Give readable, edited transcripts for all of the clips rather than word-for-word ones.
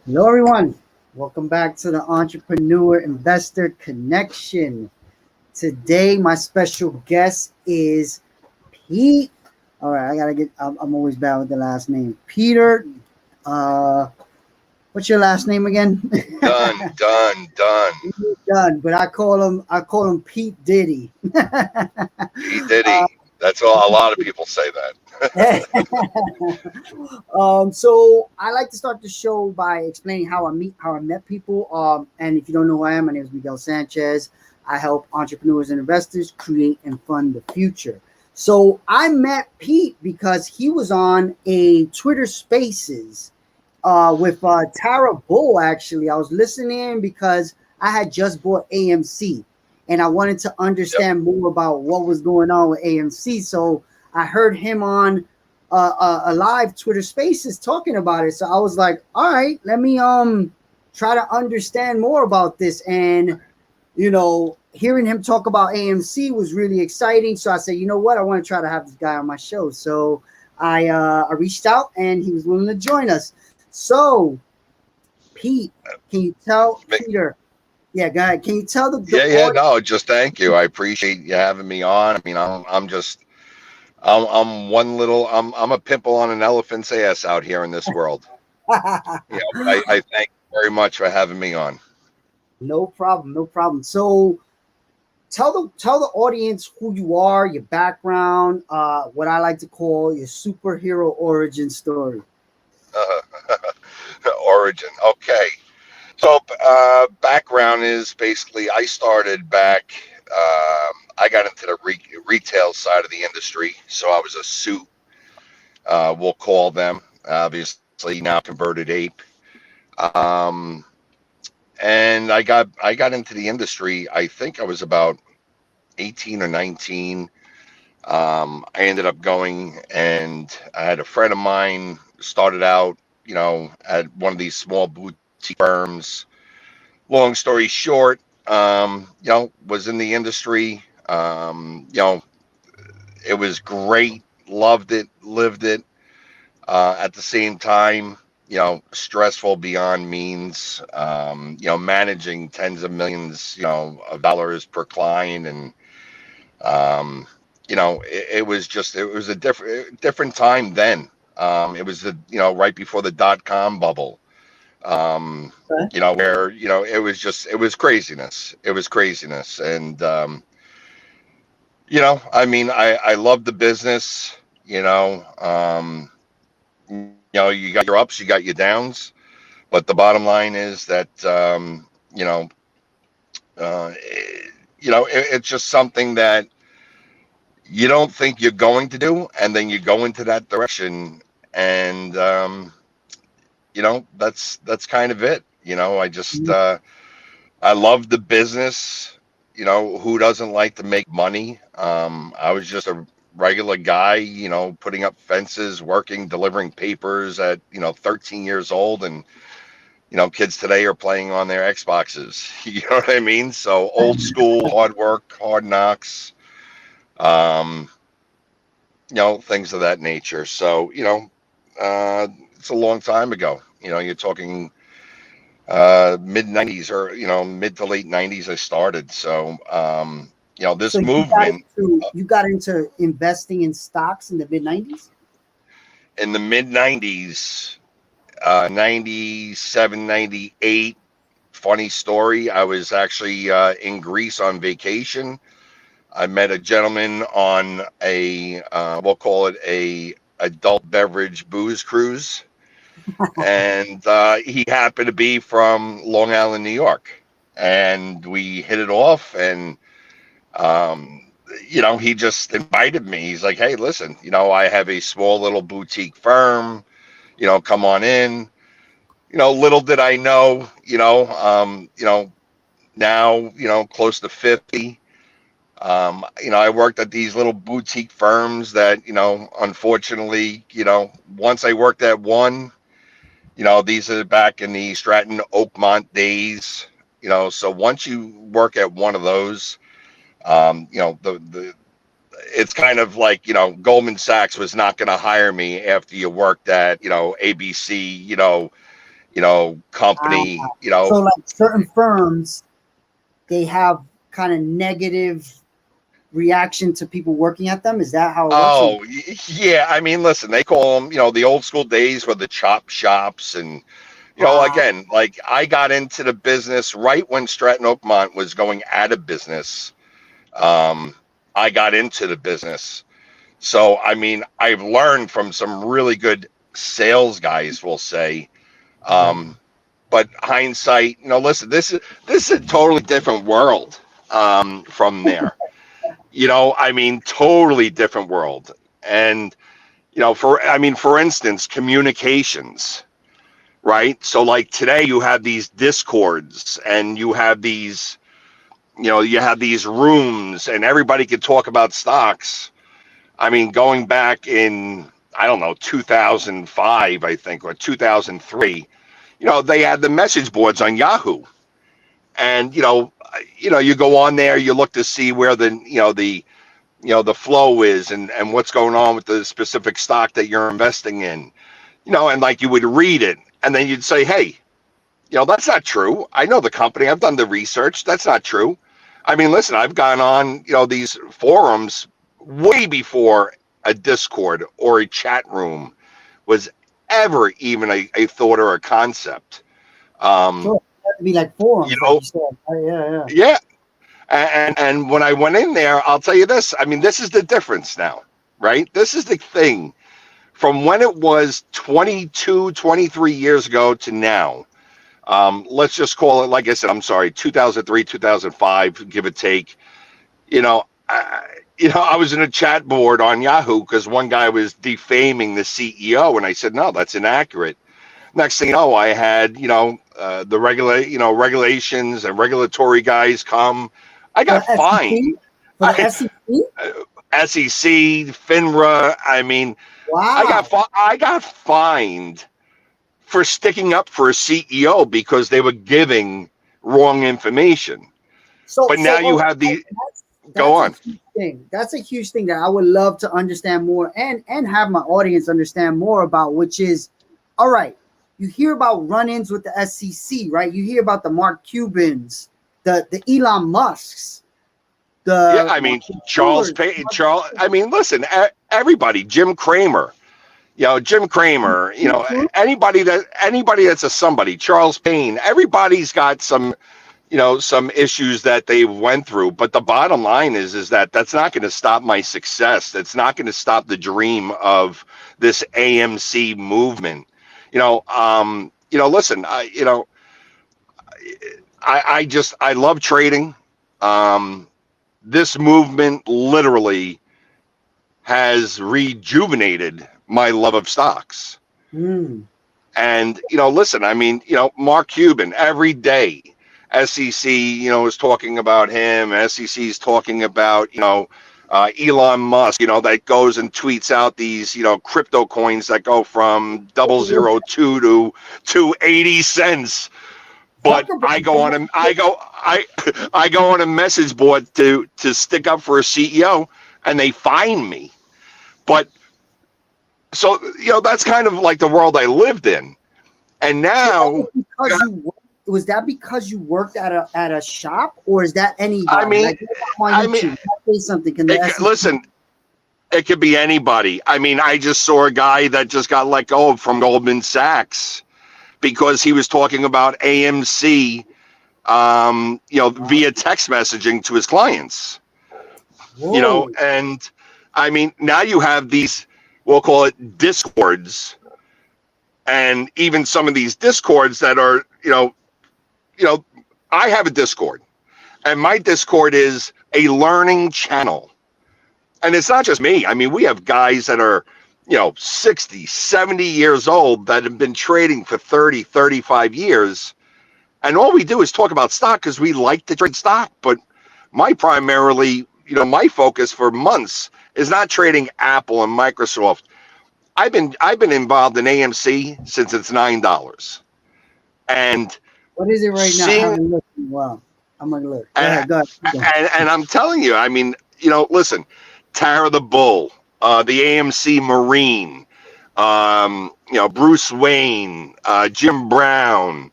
Hello, everyone. Welcome back to the Entrepreneur Investor Connection. Today, my special guest is Pete. All right, I gotta get. I'm always bad with the last name. Peter. Uh, what's your last name again? Done. Done, but I call him Pete Diddy. P. Diddy. That's all. A lot of people say that. So I like to start the show by explaining how I met people. And if you don't know who I am, my name is Miguel Sanchez. I help entrepreneurs and investors create and fund the future. So I met Pete because he was on a Twitter Spaces with Tara Bull. Actually, I was listening because I had just bought AMC, and I wanted to Yep. understand more about what was going on with AMC. So I heard him on a live Twitter Spaces talking about it. So I was like, all right, let me try to understand more about this. And hearing him talk about AMC was really exciting. So I said, you know what, I want to try to have this guy on my show. So I reached out and he was willing to join us. So Pete, can you tell Peter? Yeah, guy, can you tell the Yeah. audience? No, just thank you. I appreciate you having me on. I mean, I'm one little. I'm a pimple on an elephant's ass out here in this world. But I thank you very much for having me on. No problem, no problem. So tell the audience who you are, your background, what I like to call your superhero origin story. Origin. Okay. So, background is basically I started back. I got into the retail side of the industry, so I was a suit. We'll call them obviously now converted ape. Um, and I got into the industry. I think I was about 18 or 19. I ended up going and I had a friend of mine started out, at one of these small boutique firms. Long story short, was in the industry. It was great, loved it, lived it. At the same time, stressful beyond means. Managing tens of millions, of dollars per client, and um, it was a different time then. It was right before the dot-com bubble. Okay. Where it was craziness. It was craziness, and I mean, I love the business. You got your ups, you got your downs, but the bottom line is that it's just something that you don't think you're going to do, and then you go into that direction, and that's kind of it. I love the business. Who doesn't like to make money? I was just a regular guy, putting up fences, working, delivering papers at, 13 years old. And, kids today are playing on their Xboxes. You know what I mean? So old school, hard work, hard knocks, um, things of that nature. So, it's a long time ago. You're talking mid 90s, or mid to late 90s I started. So So this movement you got into investing in stocks in the mid 90s. in the mid 90s, 97, 98. Funny story, I was actually in Greece on vacation. I met a gentleman on a we'll call it a adult beverage booze cruise, and he happened to be from Long Island, New York, and we hit it off. And he just invited me. He's like, "Hey, listen, I have a small little boutique firm. Come on in." Little did I know, now, close to 50. I worked at these little boutique firms that, unfortunately, once I worked at one, these are back in the Stratton Oakmont days. So once you work at one of those, the it's kind of like, Goldman Sachs was not going to hire me after you worked at, ABC, company, So like certain firms, they have kind of negative reaction to people working at them. Is that how it works? Oh, yeah. I mean, listen, they call them, the old school days were the chop shops. And, again, like I got into the business right when Stratton Oakmont was going out of business. I got into the business. So, I mean, I've learned from some really good sales guys, we'll say. But hindsight, listen, this is a totally different world from there. I mean, totally different world. And, for instance, communications, right? So like today you have these discords and you have these, you have these rooms and everybody can talk about stocks. I mean, going back in, I don't know, 2005, I think, or 2003, they had the message boards on Yahoo. And, you go on there, you look to see where the flow is and what's going on with the specific stock that you're investing in, and like you would read it and then you'd say, hey, that's not true. I know the company. I've done the research. That's not true. I mean, listen, I've gone on, these forums way before a Discord or a chat room was ever even a thought or a concept. Sure. It had to be like forums, like you said. Yeah. And when I went in there, I'll tell you this. I mean, this is the difference now, right? This is the thing. From when it was 22, 23 years ago to now, let's just call it, like I said, I'm sorry, 2003, 2005, give or take. I was in a chat board on Yahoo because one guy was defaming the CEO, and I said, no, that's inaccurate. Next thing you know, I had, the regulations and regulatory guys come. I got fined. For the SEC? SEC, FINRA. I mean, wow. I got fined for sticking up for a CEO because they were giving wrong information. But now you have the go on. That's a huge thing that I would love to understand more and have my audience understand more about, which is, all right, you hear about run-ins with the SEC, right? You hear about the Mark Cubans, the Elon Musks, I mean, Charles Payton, I mean, listen, everybody, Jim Cramer, anybody that's a somebody, Charles Payne, everybody's got some issues that they went through. But the bottom line is that that's not going to stop my success. That's not going to stop the dream of this AMC movement. Listen, I love trading. This movement literally has rejuvenated my love of stocks. And, listen, I mean, Mark Cuban every day, SEC, is talking about him. SEC is talking about, Elon Musk, that goes and tweets out these, crypto coins that go from 002 to 80 cents. But I go on a message board to stick up for a CEO, and they find me. But so that's kind of like the world I lived in. And now, was that because you worked at a shop, or is that anybody? I mean, say something. Listen, it could be anybody. I mean, I just saw a guy that just got let go from Goldman Sachs because he was talking about AMC, via text messaging to his clients. Whoa. And I mean, now you have these, we'll call it discords, and even some of these discords that are, I have a Discord, and my Discord is a learning channel. And it's not just me. I mean, we have guys that are, 60, 70 years old that have been trading for 30, 35 years. And all we do is talk about stock because we like to trade stock. But my focus for months is not trading Apple and Microsoft. I've been involved in AMC since it's $9. And what is it right now? Wow. I'm gonna look. Go ahead. And I'm telling you, I mean, listen, Tara the Bull, the AMC Marine, Bruce Wayne, Jim Brown,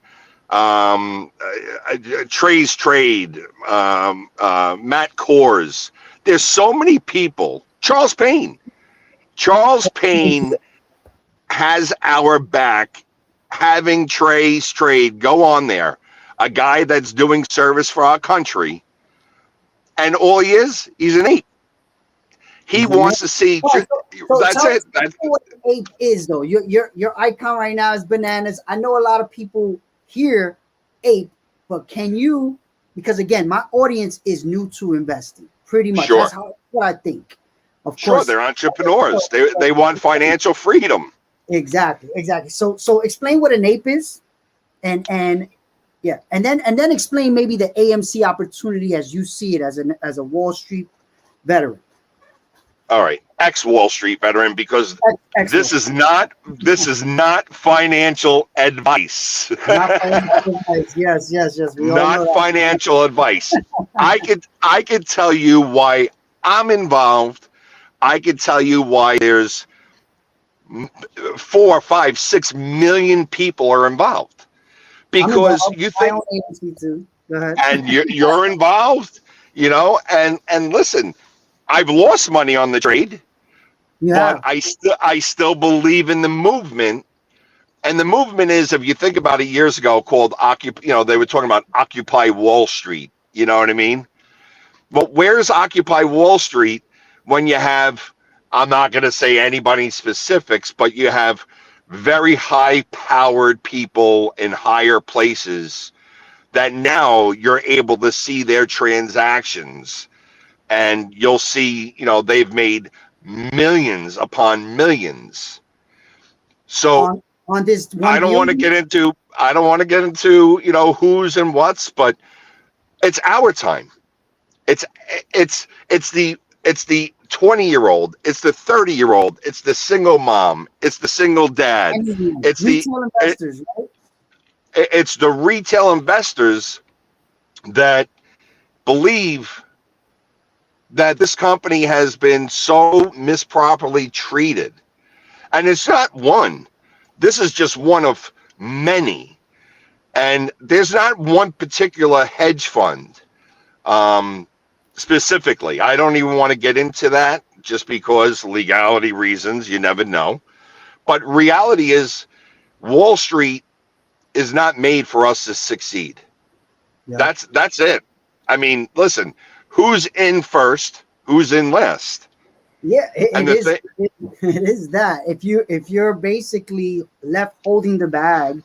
Trey's Trade, Matt Kors. There's so many people. Charles Payne. Charles Payne has our back. Having Trey's Trade go on there, a guy that's doing service for our country, and all he is, he's an ape. He wants to see. That's it. That's what an ape is, though. Your icon right now is bananas. I know a lot of people hear ape, but can you? Because again, my audience is new to investing. Pretty much. Sure. That's what I think. Of sure, course, they're entrepreneurs. They want financial freedom. Exactly. So explain what an ape is, and then explain maybe the AMC opportunity as you see it as a Wall Street veteran. All right, ex-Wall Street veteran, because this is not financial advice. Not financial advice. Yes. Not financial advice. I could tell you why I'm involved. I could tell you why there's 4, 5, 6 million people are involved. Because you think, AMC too. Go ahead. and you're involved, and listen. I've lost money on the trade, but I still believe in the movement. And the movement is, if you think about it, years ago called they were talking about Occupy Wall Street. You know what I mean? But where's Occupy Wall Street when you have, I'm not going to say anybody's specifics, but you have very high-powered people in higher places that now you're able to see their transactions. And you'll see, they've made millions upon millions. So on this, I don't want to get into, who's and what's, but it's our time. It's the 20-year-old, it's the 30-year-old, it's the single mom, it's the single dad, it's retail investors, right? It's the retail investors that believe that this company has been so misproperly treated. And it's not one. This is just one of many. And there's not one particular hedge fund specifically. I don't even want to get into that just because legality reasons, you never know. But reality is Wall Street is not made for us to succeed. Yeah. That's it. I mean, listen, who's in first? Who's in last? Yeah, it is that. If you're basically left holding the bag,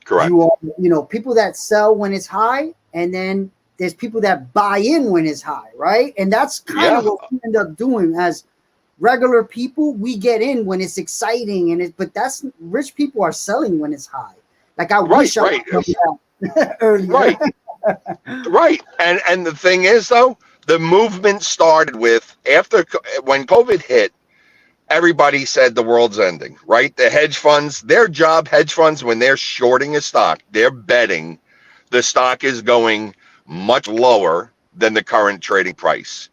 correct. You are, people that sell when it's high, and then there's people that buy in when it's high, right? And that's kind of what we end up doing as regular people. We get in when it's exciting, but that's rich people are selling when it's high. Like I wish I earlier. Right. Right. And the thing is, though, the movement started with when COVID hit, everybody said the world's ending, right? The hedge funds, hedge funds, when they're shorting a stock, they're betting the stock is going much lower than the current trading price.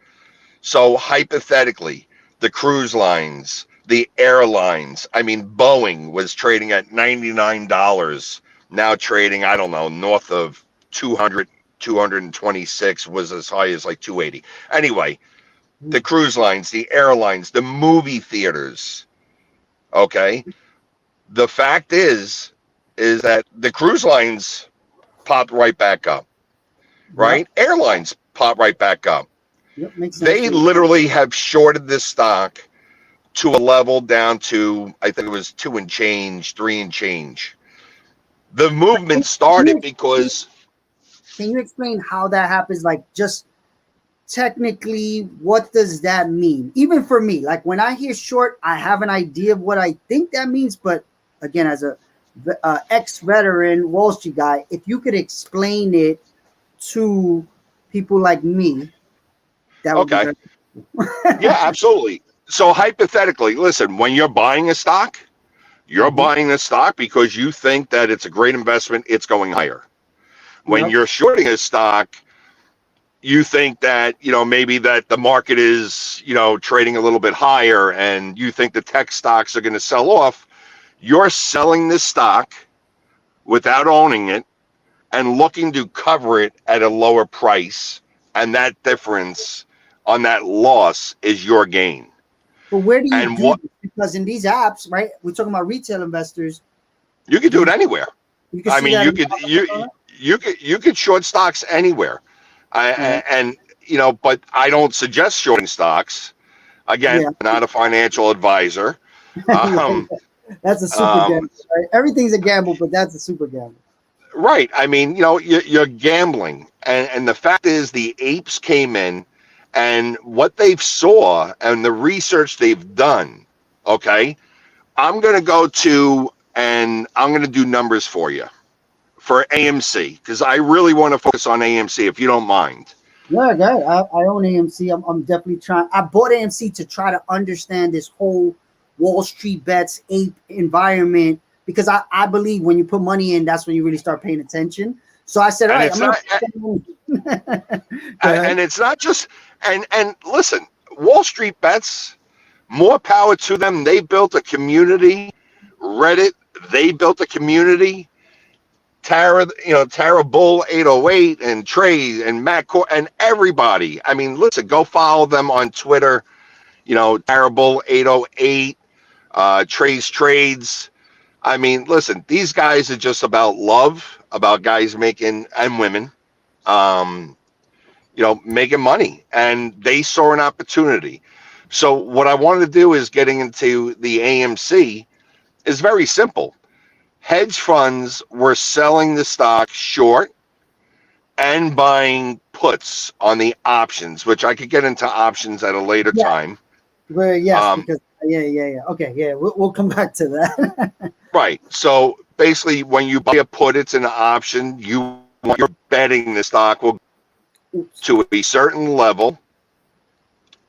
So hypothetically, the cruise lines, the airlines, Boeing was trading at $99, now trading, I don't know, north of 200, 226, was as high as like 280. Anyway, the cruise lines, the airlines, the movie theaters. Okay. The fact is that the cruise lines popped right back up, right? Yep. Airlines pop right back up. Yep, makes sense. They literally have shorted this stock to a level down to, I think it was 2 and change, 3 and change. The movement started because... Can you explain how that happens? Like, just technically, what does that mean? Even for me, like when I hear short, I have an idea of what I think that means. But again, as a ex-veteran Wall Street guy, if you could explain it to people like me, that would be great. Yeah, absolutely. So hypothetically, listen, when you're buying a stock, you're buying the stock because you think that it's a great investment, it's going higher. When you're shorting a stock, you think that, maybe that the market is, trading a little bit higher, and you think the tech stocks are going to sell off. You're selling this stock without owning it and looking to cover it at a lower price. And that difference on that loss is your gain. But where do you And do this? Because in these apps, right, we're talking about retail investors. You could do it anywhere. You can see you could short stocks anywhere. But I don't suggest shorting stocks. Again, not a financial advisor. That's a super gamble. Right? Everything's a gamble, but that's a super gamble. Right. I mean, you're gambling. And the fact is the apes came in, and what they've saw and the research they've done, okay, I'm going to go to and I'm going to do numbers for you for AMC, because I really want to focus on AMC, if you don't mind. Yeah, good. I own AMC. I'm definitely trying. I bought AMC to try to understand this whole Wall Street bets ape environment, because I believe when you put money in, that's when you really start paying attention. So I said, all right, and it's not just, and listen, Wall Street bets, more power to them. They built a community. Reddit, they built a community. Tara Bull 808 and Trey and Matt and everybody. I mean, listen, go follow them on Twitter. Tara Bull 808, Trey's Trades. I mean, listen, these guys are just about love, about guys making, and women, making money, and they saw an opportunity. So what I wanted to do is getting into the AMC is very simple. Hedge funds were selling the stock short and buying puts on the options, which I could get into options at a later time. Well, yes, because okay, we'll come back to that. Right. So basically, when you buy a put, it's an option. You're betting the stock will to a certain level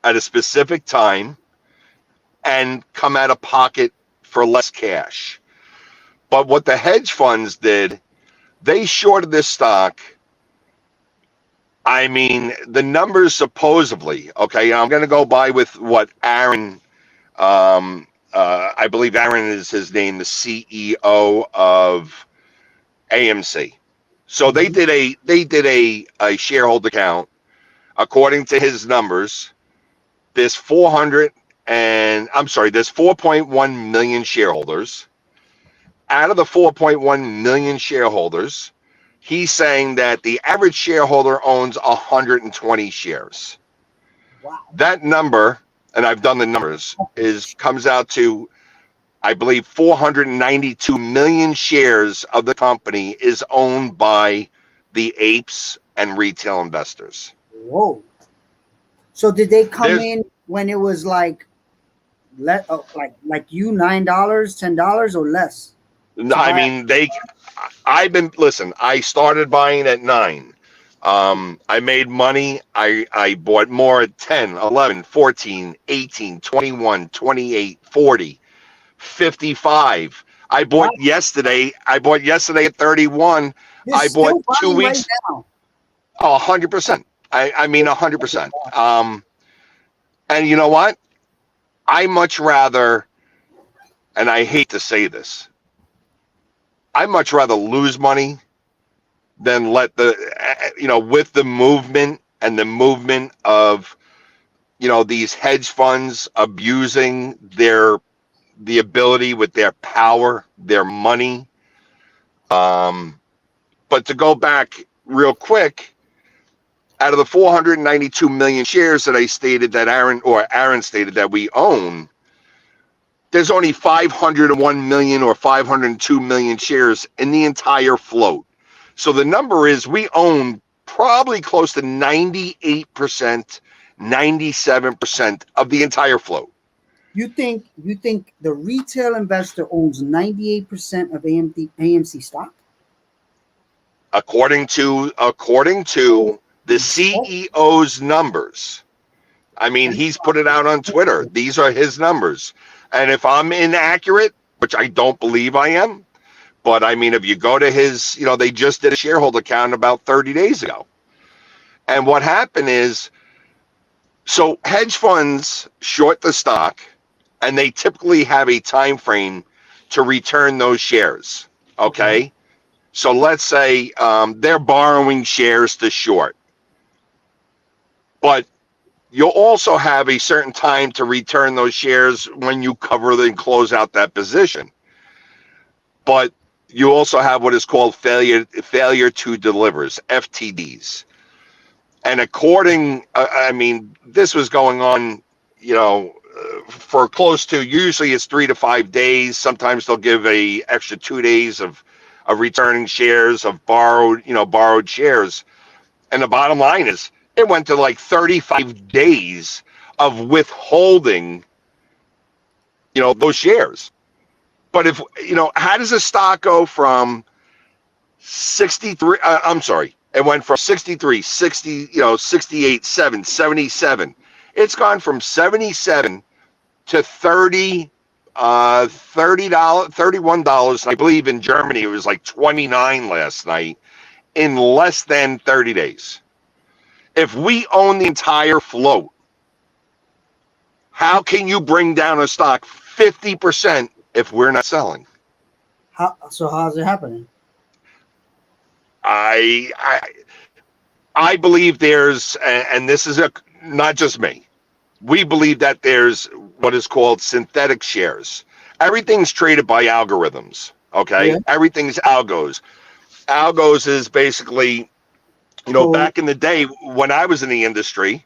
at a specific time and come out of pocket for less cash. But what the hedge funds did, they shorted this stock. I mean, the numbers supposedly, okay, I'm going to go by with what Aaron, I believe Aaron is his name, the CEO of AMC. So they did a shareholder count. According to his numbers, there's 4.1 million shareholders. Out of the 4.1 million shareholders, he's saying that the average shareholder owns 120 shares. Wow. That number, and I've done the numbers, comes out to, I believe, 492 million shares of the company is owned by the apes and retail investors. Whoa. So did they come in when it was like $9, $10 or less? I mean, I started buying at 9. I made money. I bought more at 10, 11, 14, 18, 21, 28, 40, 55. I bought yesterday at 31. You're I bought 2 weeks. Right now. Oh, 100%. I mean, 100%. And you know what? I much rather, and I hate to say this, I much rather lose money than let with the movement and the movement of, these hedge funds abusing the ability with their power, their money. But to go back real quick, out of the 492 million shares that I stated that Aaron stated that we own, there's only 501 million or 502 million shares in the entire float. So the number is we own probably close to 98%, 97% of the entire float. You think the retail investor owns 98% of AMC stock? According to the CEO's numbers. I mean, he's put it out on Twitter. These are his numbers. And if I'm inaccurate, which I don't believe I am, but I mean, if you go to his, they just did a shareholder count about 30 days ago. And what happened is, so hedge funds short the stock, and they typically have a time frame to return those shares. Okay, so let's say they're borrowing shares to short, but you'll also have a certain time to return those shares when you cover and close out that position. But you also have what is called failure to delivers, FTDs. And according, I mean, this was going on, for close to, usually it's 3 to 5 days. Sometimes they'll give a extra 2 days of returning shares of borrowed shares. And the bottom line is, it went to like 35 days of withholding, those shares. But if, how does a stock go from 63, I'm sorry, it went from 63, 60, 68, 7, 77. It's gone from 77 to 30, $30, $31. I believe in Germany it was like 29 last night, in less than 30 days. If we own the entire float, how can you bring down a stock 50% if we're not selling? How's it happening? I believe there's, and this is not just me, we believe that there's what is called synthetic shares. Everything's traded by algorithms. Okay, yeah. Everything's algos. Algos is basically, back in the day when I was in the industry,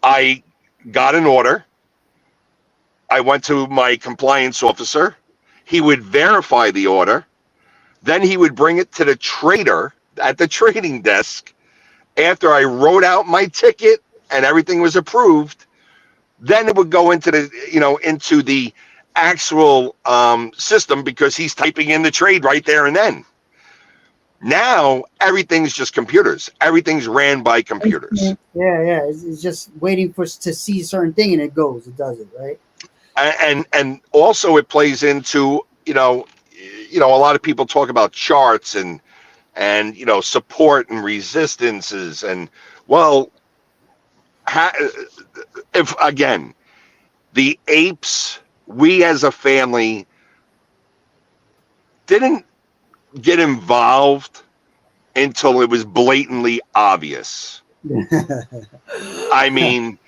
I got an order. I went to my compliance officer. He would verify the order. Then he would bring it to the trader at the trading desk. After I wrote out my ticket and everything was approved, then it would go into the actual system, because he's typing in the trade right there and then. Now everything's just computers. Everything's ran by computers. Yeah. It's just waiting to see a certain thing, and it does it, right? And also it plays into, a lot of people talk about charts and support and resistances, and if again, the apes, we as a family didn't get involved until it was blatantly obvious. I mean,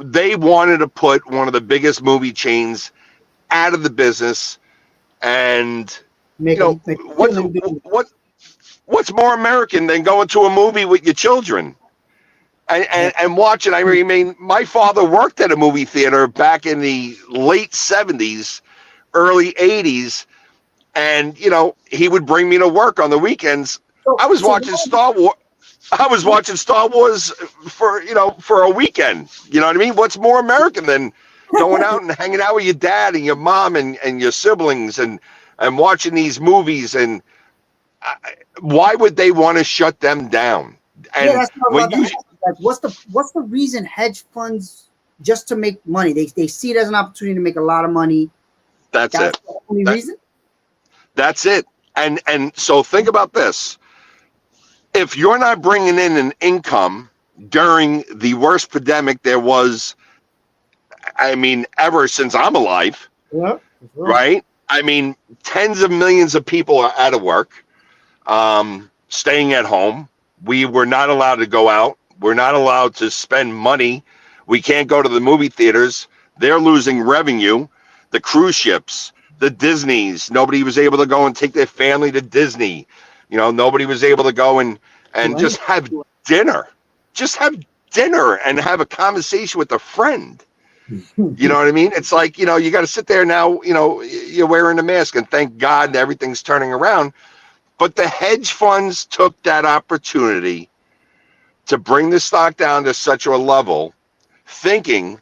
they wanted to put one of the biggest movie chains out of the business, and what's more American than going to a movie with your children and watching? I mean, my father worked at a movie theater back in the late 70s, early 80s, and he would bring me to work on the weekends. I was watching Star Wars. I was watching Star Wars for a weekend. You know what I mean? What's more American than going out and hanging out with your dad and your mom and your siblings and watching these movies? And why would they want to shut them down? And that's not about that. What's the reason hedge funds, just to make money? They see it as an opportunity to make a lot of money. That's it. The only reason? That's it. And so think about this. If you're not bringing in an income during the worst pandemic there was, I mean, ever since I'm alive, right? I mean, tens of millions of people are out of work, staying at home. We were not allowed to go out. We're not allowed to spend money. We can't go to the movie theaters. They're losing revenue. The cruise ships, the Disneys, nobody was able to go and take their family to Disney. Nobody was able to go and just have dinner. Just have dinner and have a conversation with a friend. You know what I mean? It's like, you got to sit there now, you're wearing a mask, and thank God everything's turning around. But the hedge funds took that opportunity to bring the stock down to such a level, thinking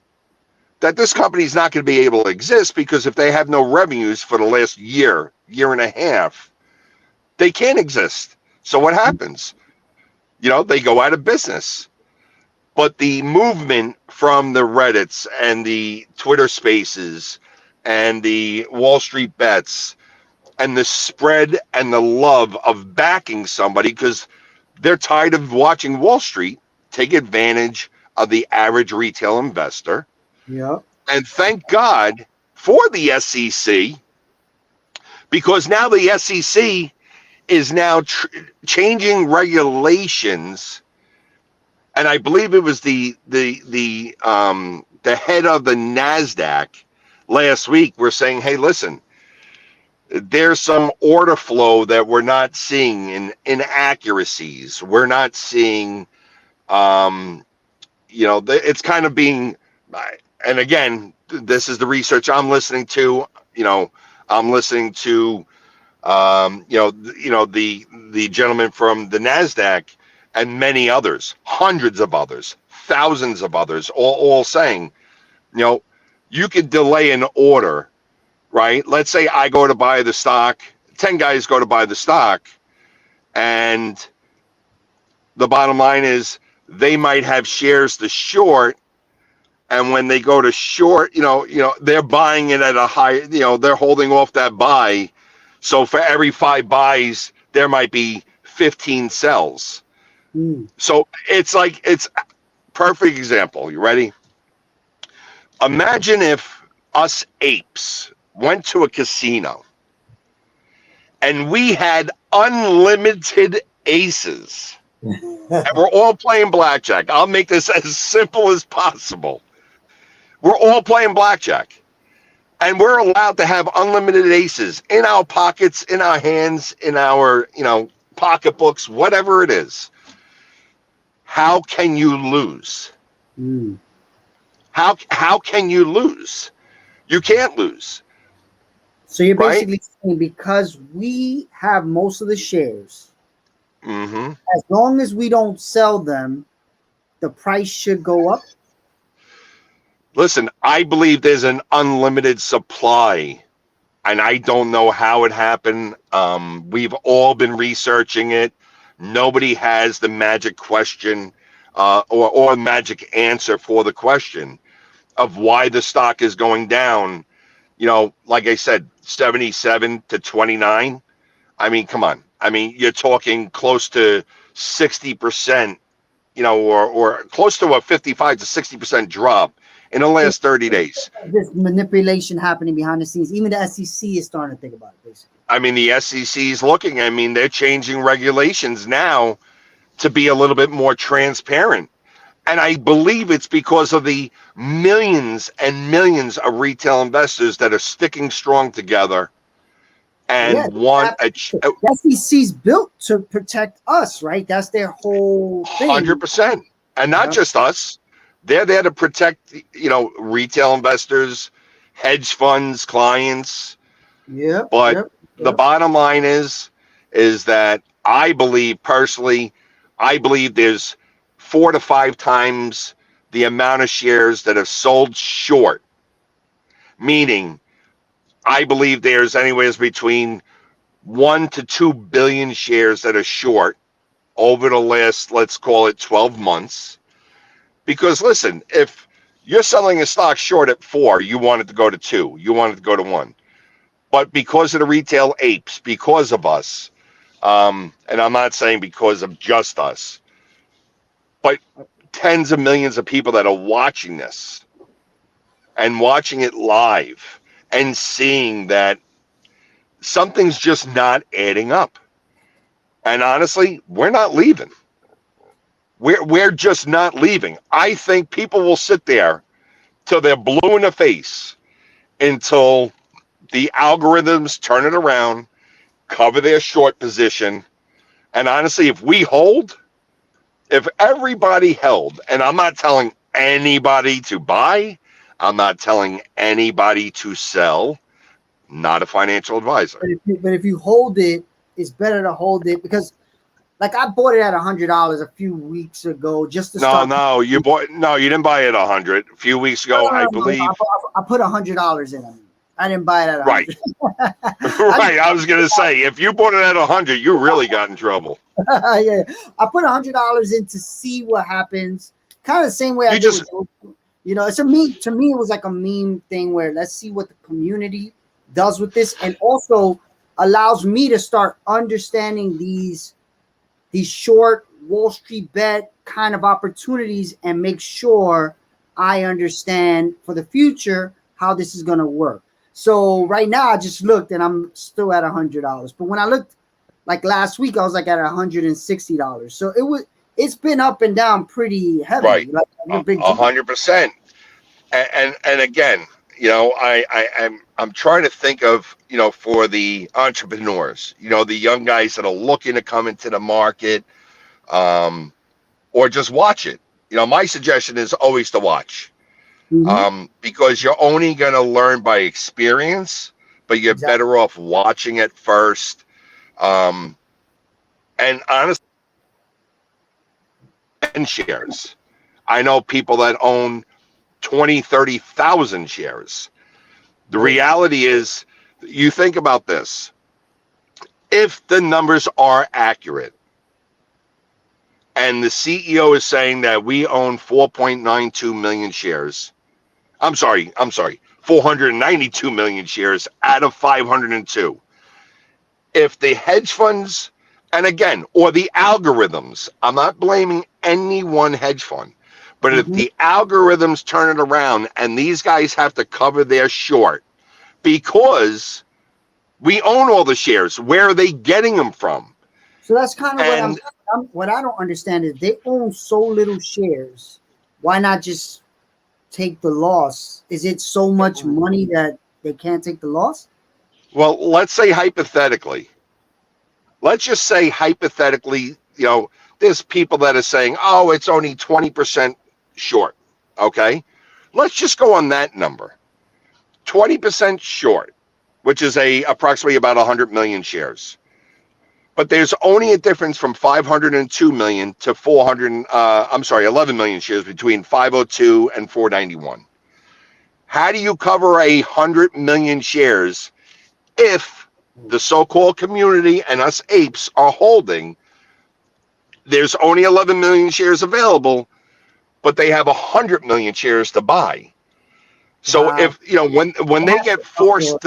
that this company is not going to be able to exist, because if they have no revenues for the last year and a half, they can't exist. So what happens? They go out of business. But the movement from the Reddits and the Twitter Spaces and the Wall Street Bets and the spread and the love of backing somebody, because they're tired of watching Wall Street take advantage of the average retail investor. Yeah. And thank God for the SEC, because now the SEC is now changing regulations. And I believe it was the head of the NASDAQ last week. We're saying, hey, listen, there's some order flow that we're not seeing in inaccuracies. We're not seeing, it's kind of being, and again, this is the research I'm listening to. I'm listening to, the gentleman from the NASDAQ and many others, hundreds of others, thousands of others, all saying, you could delay an order. Right? Let's say I go to buy the stock, 10 guys go to buy the stock, and the bottom line is they might have shares to short, and when they go to short, they're buying it at a high, they're holding off that buy. So for every 5 buys, there might be 15 sells. So it's perfect example. You ready? Imagine if us apes went to a casino and we had unlimited aces and we're all playing blackjack. I'll make this as simple as possible. We're all playing blackjack and we're allowed to have unlimited aces in our pockets, in our hands, in our, pocketbooks, whatever it is. How can you lose? How can you lose? You can't lose. So you're basically saying because we have most of the shares, as long as we don't sell them, the price should go up? Listen, I believe there's an unlimited supply, and I don't know how it happened. We've all been researching it. Nobody has the magic question or magic answer for the question of why the stock is going down. Like I said, 77 to 29. I mean, come on. I mean, you're talking close to 60%, or close to a 55 to 60% drop in the last 30 days. This manipulation happening behind the scenes. Even the SEC is starting to think about it, basically. I mean, the SEC is looking. I mean, they're changing regulations now to be a little bit more transparent. And I believe it's because of the millions and millions of retail investors that are sticking strong together and want a the SEC's built to protect us, right? That's their whole thing. 100%. And not just us. They're there to protect, retail investors, hedge funds, clients. But the bottom line is that I believe personally, there's 4 to 5 times the amount of shares that have sold short. Meaning, I believe there's anywhere between 1 to 2 billion shares that are short over the last, let's call it 12 months. Because listen, if you're selling a stock short at 4, you want it to go to 2, you want it to go to 1. But because of the retail apes, because of us, and I'm not saying because of just us, but tens of millions of people that are watching this and watching it live and seeing that something's just not adding up. And honestly, we're not leaving. We're just not leaving. I think people will sit there till they're blue in the face until the algorithms turn it around, cover their short position. And honestly, if everybody held, and I'm not telling anybody to buy, I'm not telling anybody to sell, not a financial advisor. But if you hold it, it's better to hold it because, like, I bought it at $100 a few weeks ago just to start. You didn't buy it 100 a few weeks ago. I believe I put $100 in it. I didn't buy it at 100. Right. Right. I was gonna say, if you bought it at 100, you really got in trouble. Yeah, I put $100 in to see what happens. Kind of the same way it's a meme. To me, it was like a meme thing where let's see what the community does with this, and also allows me to start understanding these short Wall Street bet kind of opportunities and make sure I understand for the future how this is going to work. So right now I just looked and I'm still at $100. But when I looked like last week, I was like at $160. So it's been up and down pretty heavy. Right. Like a big 100%. And again, I'm trying to think of, for the entrepreneurs, the young guys that are looking to come into the market, or just watch it. My suggestion is always to watch, because you're only going to learn by experience, but you're better off watching it first. And honestly, shares. I know people that own 20, 30,000 shares. The reality is, you think about this. If the numbers are accurate, and the CEO is saying that we own 4.92 million shares. I'm sorry, 492 million shares out of 502. If the hedge funds, and again, or the algorithms, I'm not blaming any one hedge fund, but if the algorithms turn it around and these guys have to cover their short because we own all the shares, where are they getting them from? So that's kind of what I don't understand is they own so little shares. Why not just take the loss? Is it so much money that they can't take the loss? Well, let's say hypothetically. Let's just say hypothetically, there's people that are saying, oh, it's only 20% short. Okay. Let's just go on that number. 20% short, which is approximately about 100 million shares. But there's only a difference from 502 million to 11 million shares between 502 and 491. How do you cover 100 million shares if the so-called community and us apes are holding? There's only 11 million shares available, but they have 100 million shares to buy. So if when they get forced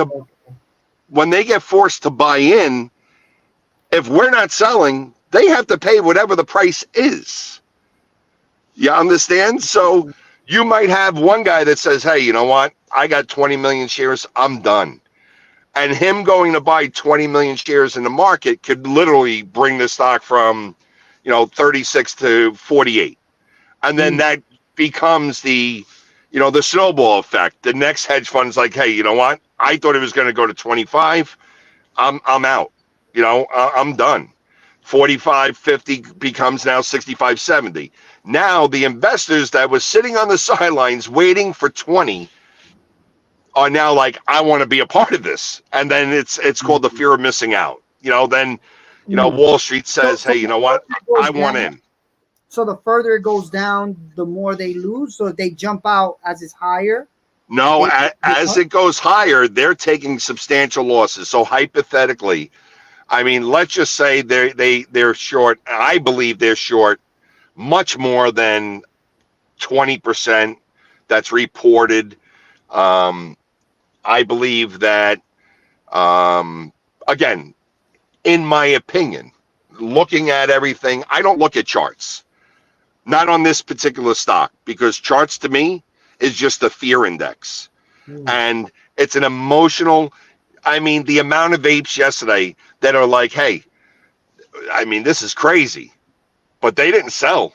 to buy in, if we're not selling, they have to pay whatever the price is. You understand? So you might have one guy that says, hey, you know what? I got 20 million shares. I'm done. And him going to buy 20 million shares in the market could literally bring the stock from, 36 to 48. And then that becomes the snowball effect. The next hedge fund's like, hey, you know what? I thought it was going to go to 25. I'm out. I'm done. 45, 50 becomes now 65, 70. Now the investors that was sitting on the sidelines waiting for 20 are now like, I want to be a part of this. And then it's called the fear of missing out. Then Wall Street says, hey, you know what? I want in. So the further it goes down, the more they lose. So if they jump out as it's higher. No, as it goes higher, they're taking substantial losses. So hypothetically, I mean, let's just say they're short. I believe they're short much more than 20% that's reported. I believe that, again, in my opinion, looking at everything, I don't look at charts. Not on this particular stock, because charts to me is just a fear index. And it's an emotional, the amount of apes yesterday that are like, hey, this is crazy. But they didn't sell.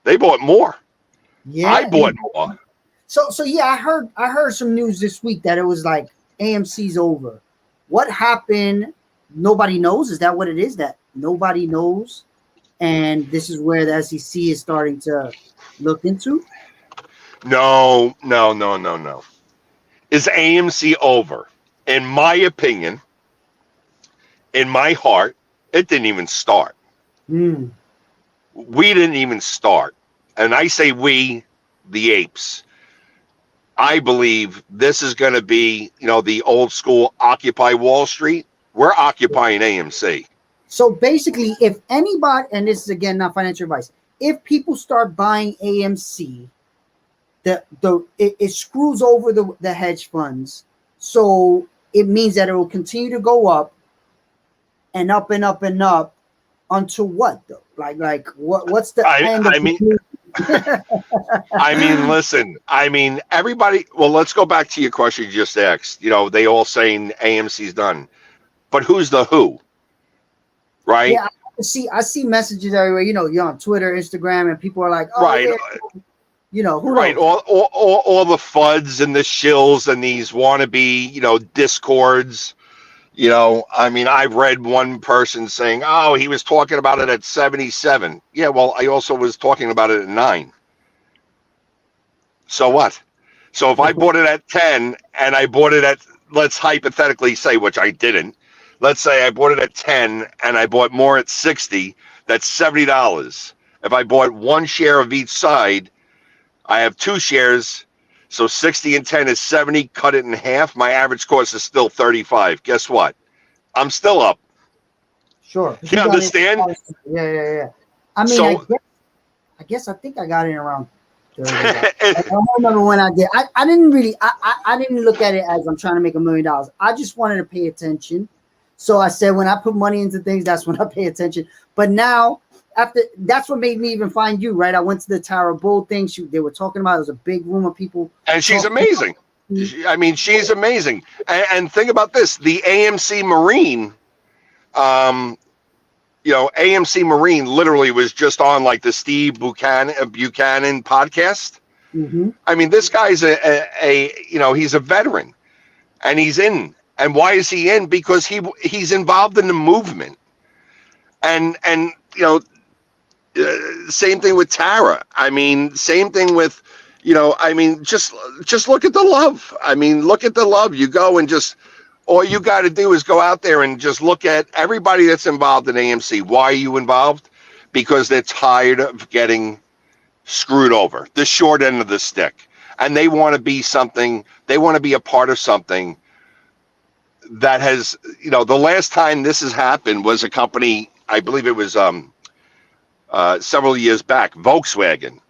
They bought more. Yeah, I bought more. So yeah, I heard some news this week that it was like AMC's over. What happened? Nobody knows. Is that what it is? That nobody knows? And this is where the SEC is starting to look into? No. Is AMC over? In my opinion, in my heart, it didn't even start. We didn't even start. And I say we, the apes. I believe this is going to be, the old school Occupy Wall Street. We're occupying AMC. So basically, if anybody, and this is again not financial advice, if people start buying AMC, it screws over the hedge funds. So it means that it will continue to go up and up and up and up until what though? Like what's the I end of I mean listen. Everybody. Well, let's go back to your question you just asked. They all saying AMC's done, but who's the who? Right. Yeah, I see messages everywhere. You're on Twitter, Instagram, and people are like, "Oh Right. yeah, who Right. knows?" All the FUDs and the shills and these wannabe, discords. I've read one person saying, "Oh, he was talking about it at 77." Yeah, well, I also was talking about it at 9. So what? So if I bought it at 10 and I bought it at, let's hypothetically say, which I didn't, let's say I bought it at 10 and I bought more at 60, that's $70. If I bought one share of each side, I have 2 shares. So 60 and 10 is 70, cut it in half. My average cost is still 35. Guess what? I'm still up. Sure. You understand? Yeah. I mean, So I think I got in around 30. I don't remember when I did. I didn't really. I didn't look at it as I'm trying to make $1 million. I just wanted to pay attention. So I said when I put money into things, that's when I pay attention. But now, that's what made me even find you, right? I went to the Tara Bull thing. They were talking about it. It was a big room of people. And she's amazing. She's amazing. And think about this: the AMC Marine, AMC Marine literally was just on like the Steve Buchanan podcast. Mm-hmm. This guy's he's a veteran, and he's in. And why is he in? Because he's involved in the movement. And same thing with Tara. Same thing with, just look at the love. Look at the love. You go and all you got to do is go out there and just look at everybody that's involved in AMC. Why are you involved? Because they're tired of getting screwed over, the short end of the stick. And they want to be something, they want to be a part of something that has, the last time this has happened was a company, I believe it was several years back, Volkswagen.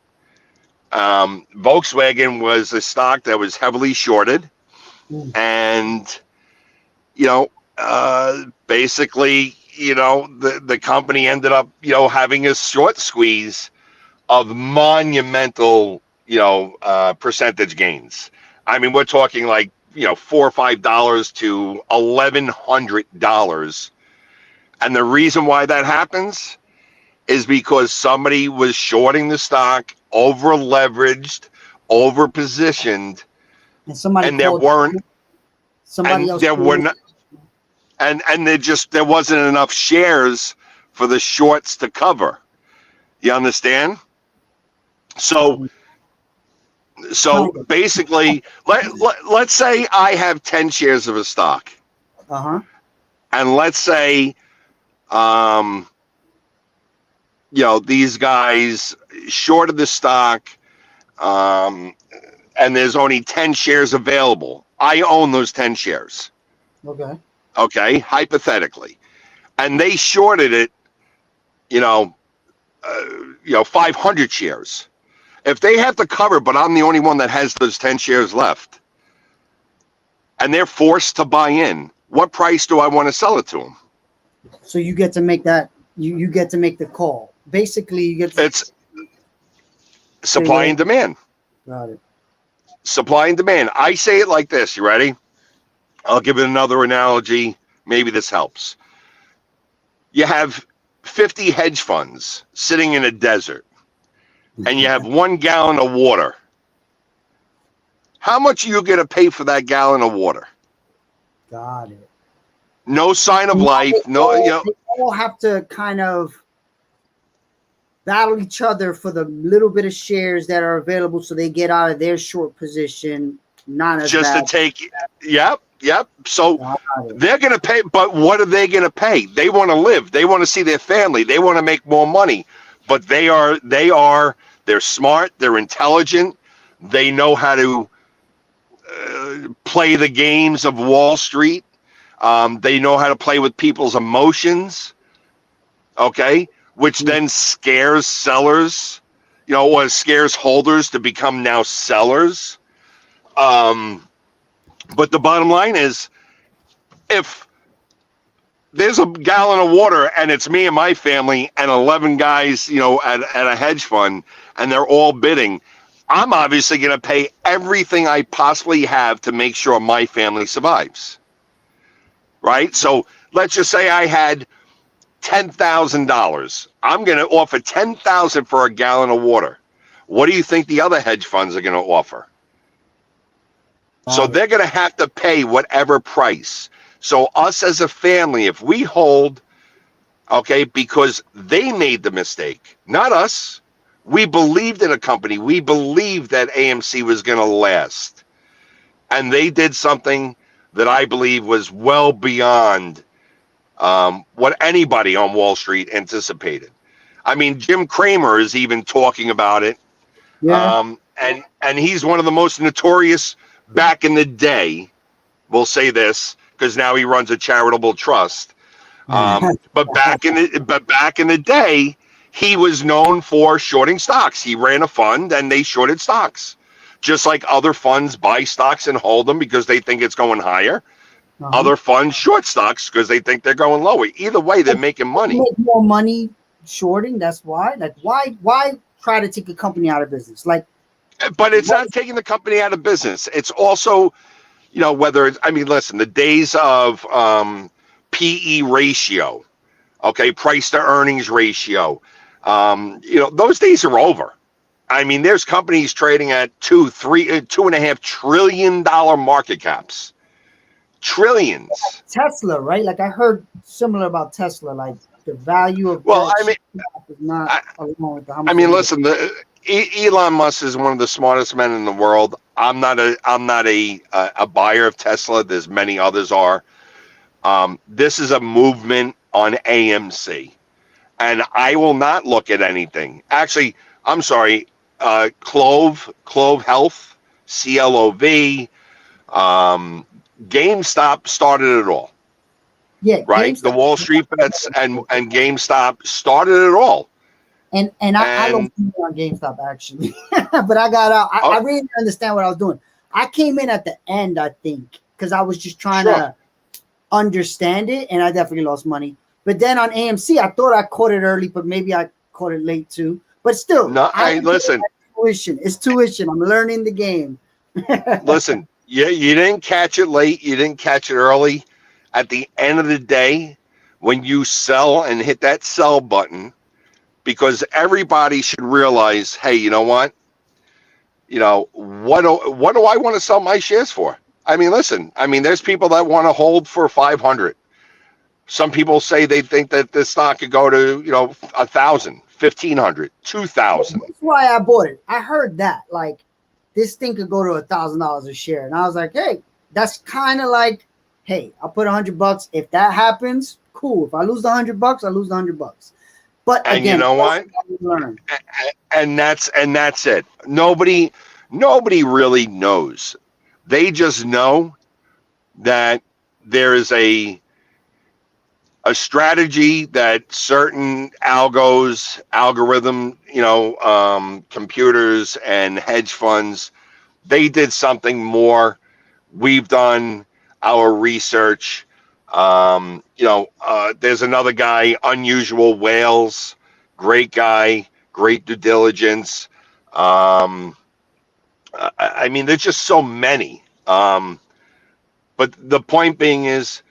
Volkswagen was a stock that was heavily shorted. And, basically, the company ended up, having a short squeeze of monumental, percentage gains. We're talking like, $4 or $5 to $1,100. And the reason why that happens is because somebody was shorting the stock, over leveraged, over positioned, and there weren't, somebody else. There were not, and there wasn't enough shares for the shorts to cover. You understand? So basically, let's say I have 10 shares of a stock. And let's say, these guys shorted the stock, and there's only 10 shares available. I own those 10 shares. Okay, hypothetically. And they shorted it, 500 shares. If they have to cover, but I'm the only one that has those 10 shares left, and they're forced to buy in, what price do I want to sell it to them? So you get to make that, you get to make the call. Basically, you get to, it's supply and demand. Got it. Supply and demand. I say it like this. You ready? I'll give it another analogy. Maybe this helps. You have 50 hedge funds sitting in a desert, and you have 1 gallon of water. How much are you going to pay for that gallon of water? Got it. No sign of life. They all have to kind of battle each other for the little bit of shares that are available, so they get out of their short position. Not as just bad. To take. Yep. So they're going to pay, but what are they going to pay? They want to live. They want to see their family. They want to make more money. But they're smart. They're intelligent. They know how to play the games of Wall Street. They know how to play with people's emotions. Okay, which then scares sellers, or scares holders to become now sellers. But the bottom line is, if there's a gallon of water and it's me and my family and 11 guys, at a hedge fund, and they're all bidding, I'm obviously going to pay everything I possibly have to make sure my family survives. Right? So let's just say I had $10,000. I'm going to offer $10,000 for a gallon of water. What do you think the other hedge funds are going to offer? So they're going to have to pay whatever price. So us as a family, if we hold, okay, because they made the mistake, not us. We believed in a company. We believed that AMC was going to last. And they did something that I believe was well beyond what anybody on Wall Street anticipated. I mean, Jim Cramer is even talking about it. Yeah. And he's one of the most notorious back in the day. We'll say this because now he runs a charitable trust. But back in the day, he was known for shorting stocks. He ran a fund and they shorted stocks, just like other funds buy stocks and hold them because they think it's going higher. Other funds short stocks because they think they're going lower. Either way, they're making money. Make more money shorting. That's why. Like, why try to take a company out of business? Like, but it's not taking the company out of business. It's also, whether it's, I mean, listen, the days of PE ratio, okay, price to earnings ratio, those days are over. I mean, there's companies trading at $2.5 trillion market caps. Trillions. Tesla, right? Like I heard similar about Tesla. Like the value of is not along with I mean, listen, Elon Musk is one of the smartest men in the world. I'm not a buyer of Tesla. There's many others are. This is a movement on AMC, and I will not look at anything. Actually, I'm sorry, Clove Health, CLOV, GameStop started it all. Yeah, right. GameStop. The Wall Street bets and GameStop started it all. And I lost money on GameStop actually, but I got out. I really didn't understand what I was doing. I came in at the end, I think, because I was just trying to understand it, and I definitely lost money. But then on AMC, I thought I caught it early, but maybe I caught it late too. But still, listen. It's tuition. I'm learning the game. Listen, you didn't catch it late. You didn't catch it early. At the end of the day, when you sell and hit that sell button, because everybody should realize, hey, you know what? What do I want to sell my shares for? I mean, listen, there's people that want to hold for 500. Some people say they think that the stock could go to, 1,000, 1,500, 2,000. That's why I bought it. I heard that, like, this thing could go to $1,000 a share. And I was like, hey, that's kind of like, hey, I'll put $100. If that happens, cool. If I lose the $100, I lose the $100. But and again, you know what? And that's it. Nobody really knows. They just know that there is a strategy that certain algorithm, computers and hedge funds, they did something more. We've done our research. There's another guy, Unusual Whales, great guy, great due diligence. There's just so many. But the point being is,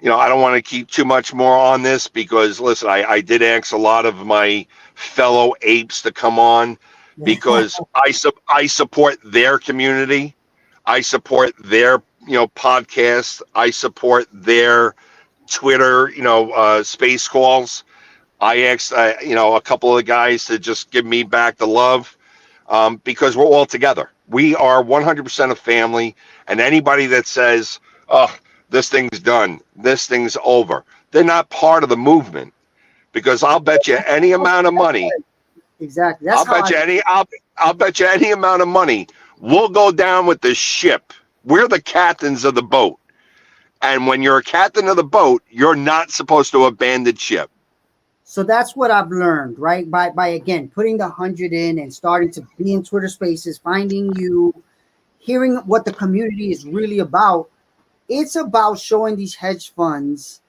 I don't want to keep too much more on this because, listen, I did ask a lot of my fellow apes to come on because I support their community. I support their, podcast. I support their Twitter, space calls. I asked, a couple of the guys to just give me back the love because we're all together. We are 100% a family, and anybody that says, oh, this thing's done, this thing's over, they're not part of the movement because I'll bet you any amount of money. Exactly. I'll bet you any amount of money. We'll go down with the ship. We're the captains of the boat. And when you're a captain of the boat, you're not supposed to abandon ship. So that's what I've learned, right? By again, putting the 100 in and starting to be in Twitter spaces, finding you, hearing what the community is really about. It's about showing these hedge funds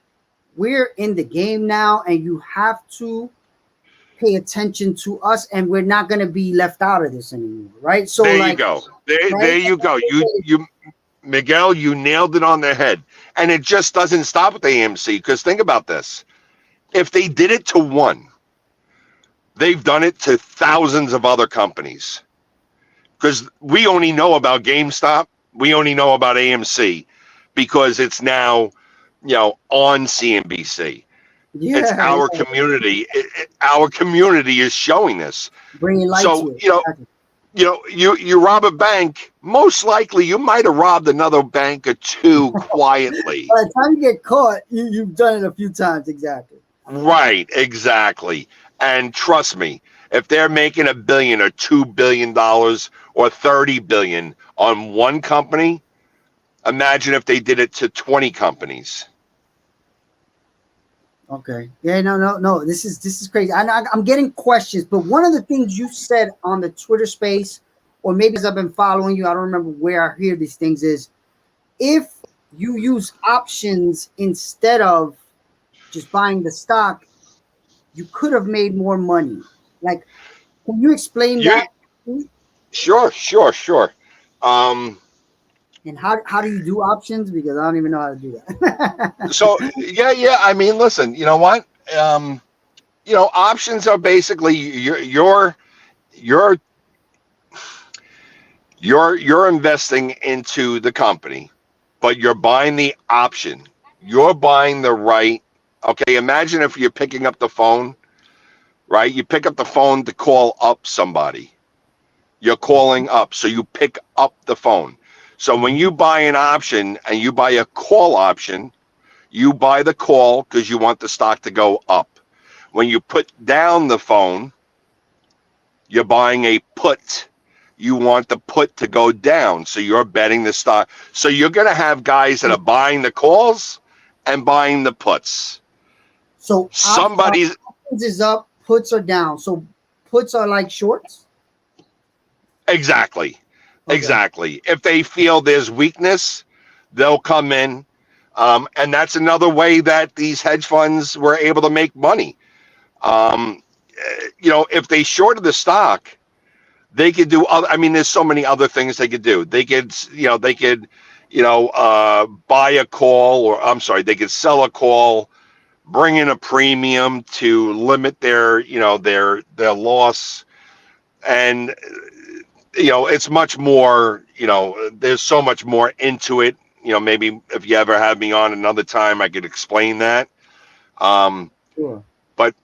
we're in the game now, and you have to pay attention to us, and we're not going to be left out of this anymore, right? So There you like, go. right? There you go. You Miguel, you nailed it on the head. And it just doesn't stop with AMC, because think about this. If they did it to one, they've done it to thousands of other companies. Because we only know about GameStop, we only know about AMC because it's now, on CNBC. It's Yeah, our yeah. community. Our community is showing this. Bringing light So, to it. Exactly. you rob a bank, most likely you might have robbed another bank or two quietly. By the time you get caught, you've done it a few times. Exactly. Right, exactly. And trust me, if they're making $1 billion or $2 billion or 30 billion on one company, imagine if they did it to 20 companies. Okay. Yeah. No. This is crazy. I'm getting questions, but one of the things you said on the Twitter space, or maybe as I've been following you, I don't remember where I hear these things, is if you use options instead of just buying the stock, you could have made more money. Like, can you explain You that? sure. And how do you do options? Because I don't even know how to do that. So yeah. I mean, listen. You know what? Options are basically you're investing into the company, but you're buying the option. You're buying the right. Okay, imagine if you're picking up the phone, right? You pick up the phone to call up somebody. You're calling up, so you pick up the phone. So when you buy an option and you buy a call option, you buy the call because you want the stock to go up. When you put down the phone, you're buying a put. You want the put to go down, so you're betting the stock. So you're going to have guys that are buying the calls and buying the puts. So Somebody's options is up, puts are down. So puts are like shorts. exactly. Okay. If they feel there's weakness, they'll come in. And that's another way that these hedge funds were able to make money. If they shorted the stock, they could do other. I mean, there's so many other things they could do. They could, buy a call, or I'm sorry, they could sell a call, bring in a premium to limit their, their loss, and it's much more. There's so much more into it. Maybe if you ever have me on another time, I could explain that. Sure. But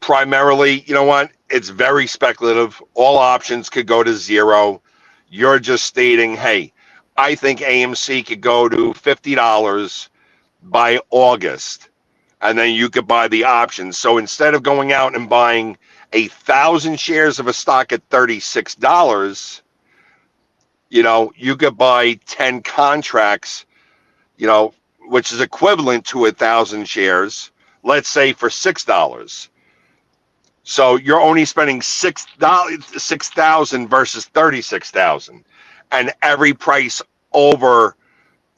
primarily, what? It's very speculative. All options could go to zero. You're just stating, hey, I think AMC could go to $50 by August, and then you could buy the options. So instead of going out and buying 1,000 shares of a stock at $36, you could buy 10 contracts, which is equivalent to 1,000 shares, let's say for $6. So you're only spending $6,000 versus 36,000, and every price over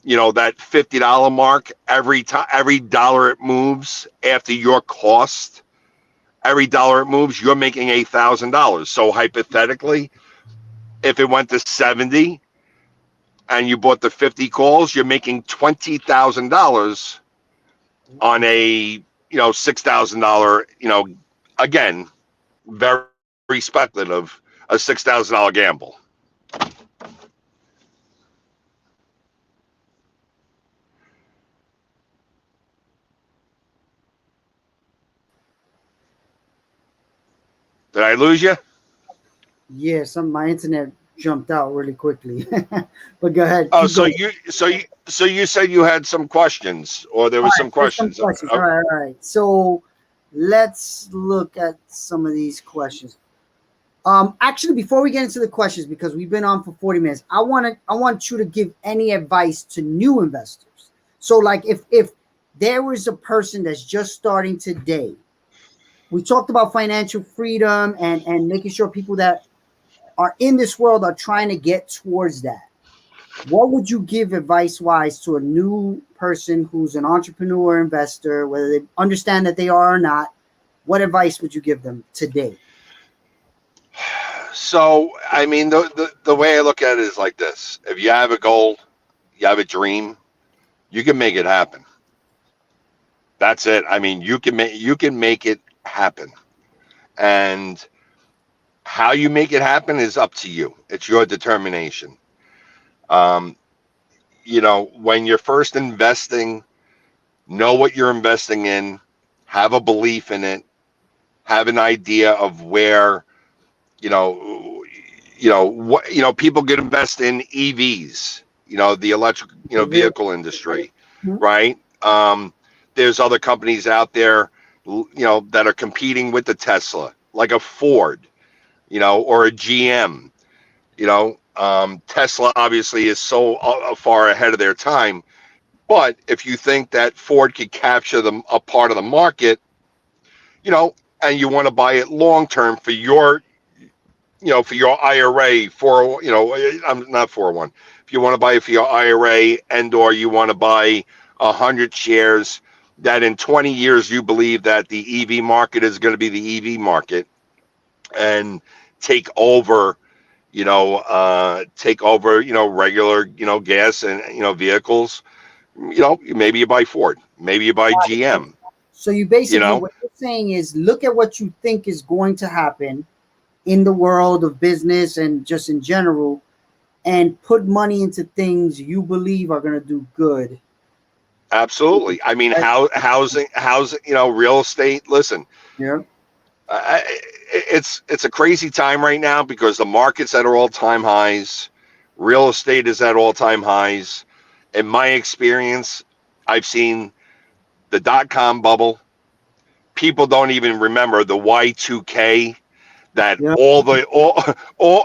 that $50 mark, every dollar it moves after your cost, every dollar it moves, you're making $8,000. So hypothetically, if it went to 70 and you bought the 50 calls, you're making $20,000 on a $6,000. Again, very speculative, a $6,000 gamble. Did I lose you? Yeah, my internet jumped out really quickly. But go ahead. Oh, Keep going. so you said you had some questions, or there All was right, some there's some questions. questions. All right. So let's look at some of these questions. Actually, before we get into the questions, because we've been on for 40 minutes, I want you to give any advice to new investors. So, like, if there was a person that's just starting today, we talked about financial freedom and making sure people that are in this world are trying to get towards that. what would you give advice-wise to a new person who's an entrepreneur or investor, whether they understand that they are or not? What advice would you give them today? So, I mean, the way I look at it is like this. If you have a goal, you have a dream, you can make it happen. That's it. I mean, you can make it happen. And how you make it happen is up to you. It's your determination. Um, when you're first investing, know what you're investing in, have a belief in it, have an idea of where, what people could invest in EVs, the electric, vehicle industry, right? There's other companies out there, that are competing with the Tesla, like a Ford, or a GM. Tesla obviously is so far ahead of their time. But if you think that Ford could capture a part of the market, and you want to buy it long term for your, for your IRA, I'm not 401. If you want to buy it for your IRA, and or you want to buy 100 shares, that in 20 years you believe that the EV market is going to be the EV market, and take over, regular, gas and, vehicles. Maybe you buy Ford, maybe you buy GM. So you basically, what you're saying is, look at what you think is going to happen in the world of business and just in general, and put money into things you believe are going to do good. Absolutely. I mean, housing, real estate. Listen, yeah, it's a crazy time right now because the market's at all-time highs. Real estate is at all-time highs. In my experience, I've seen the dot-com bubble. People don't even remember the Y2K, that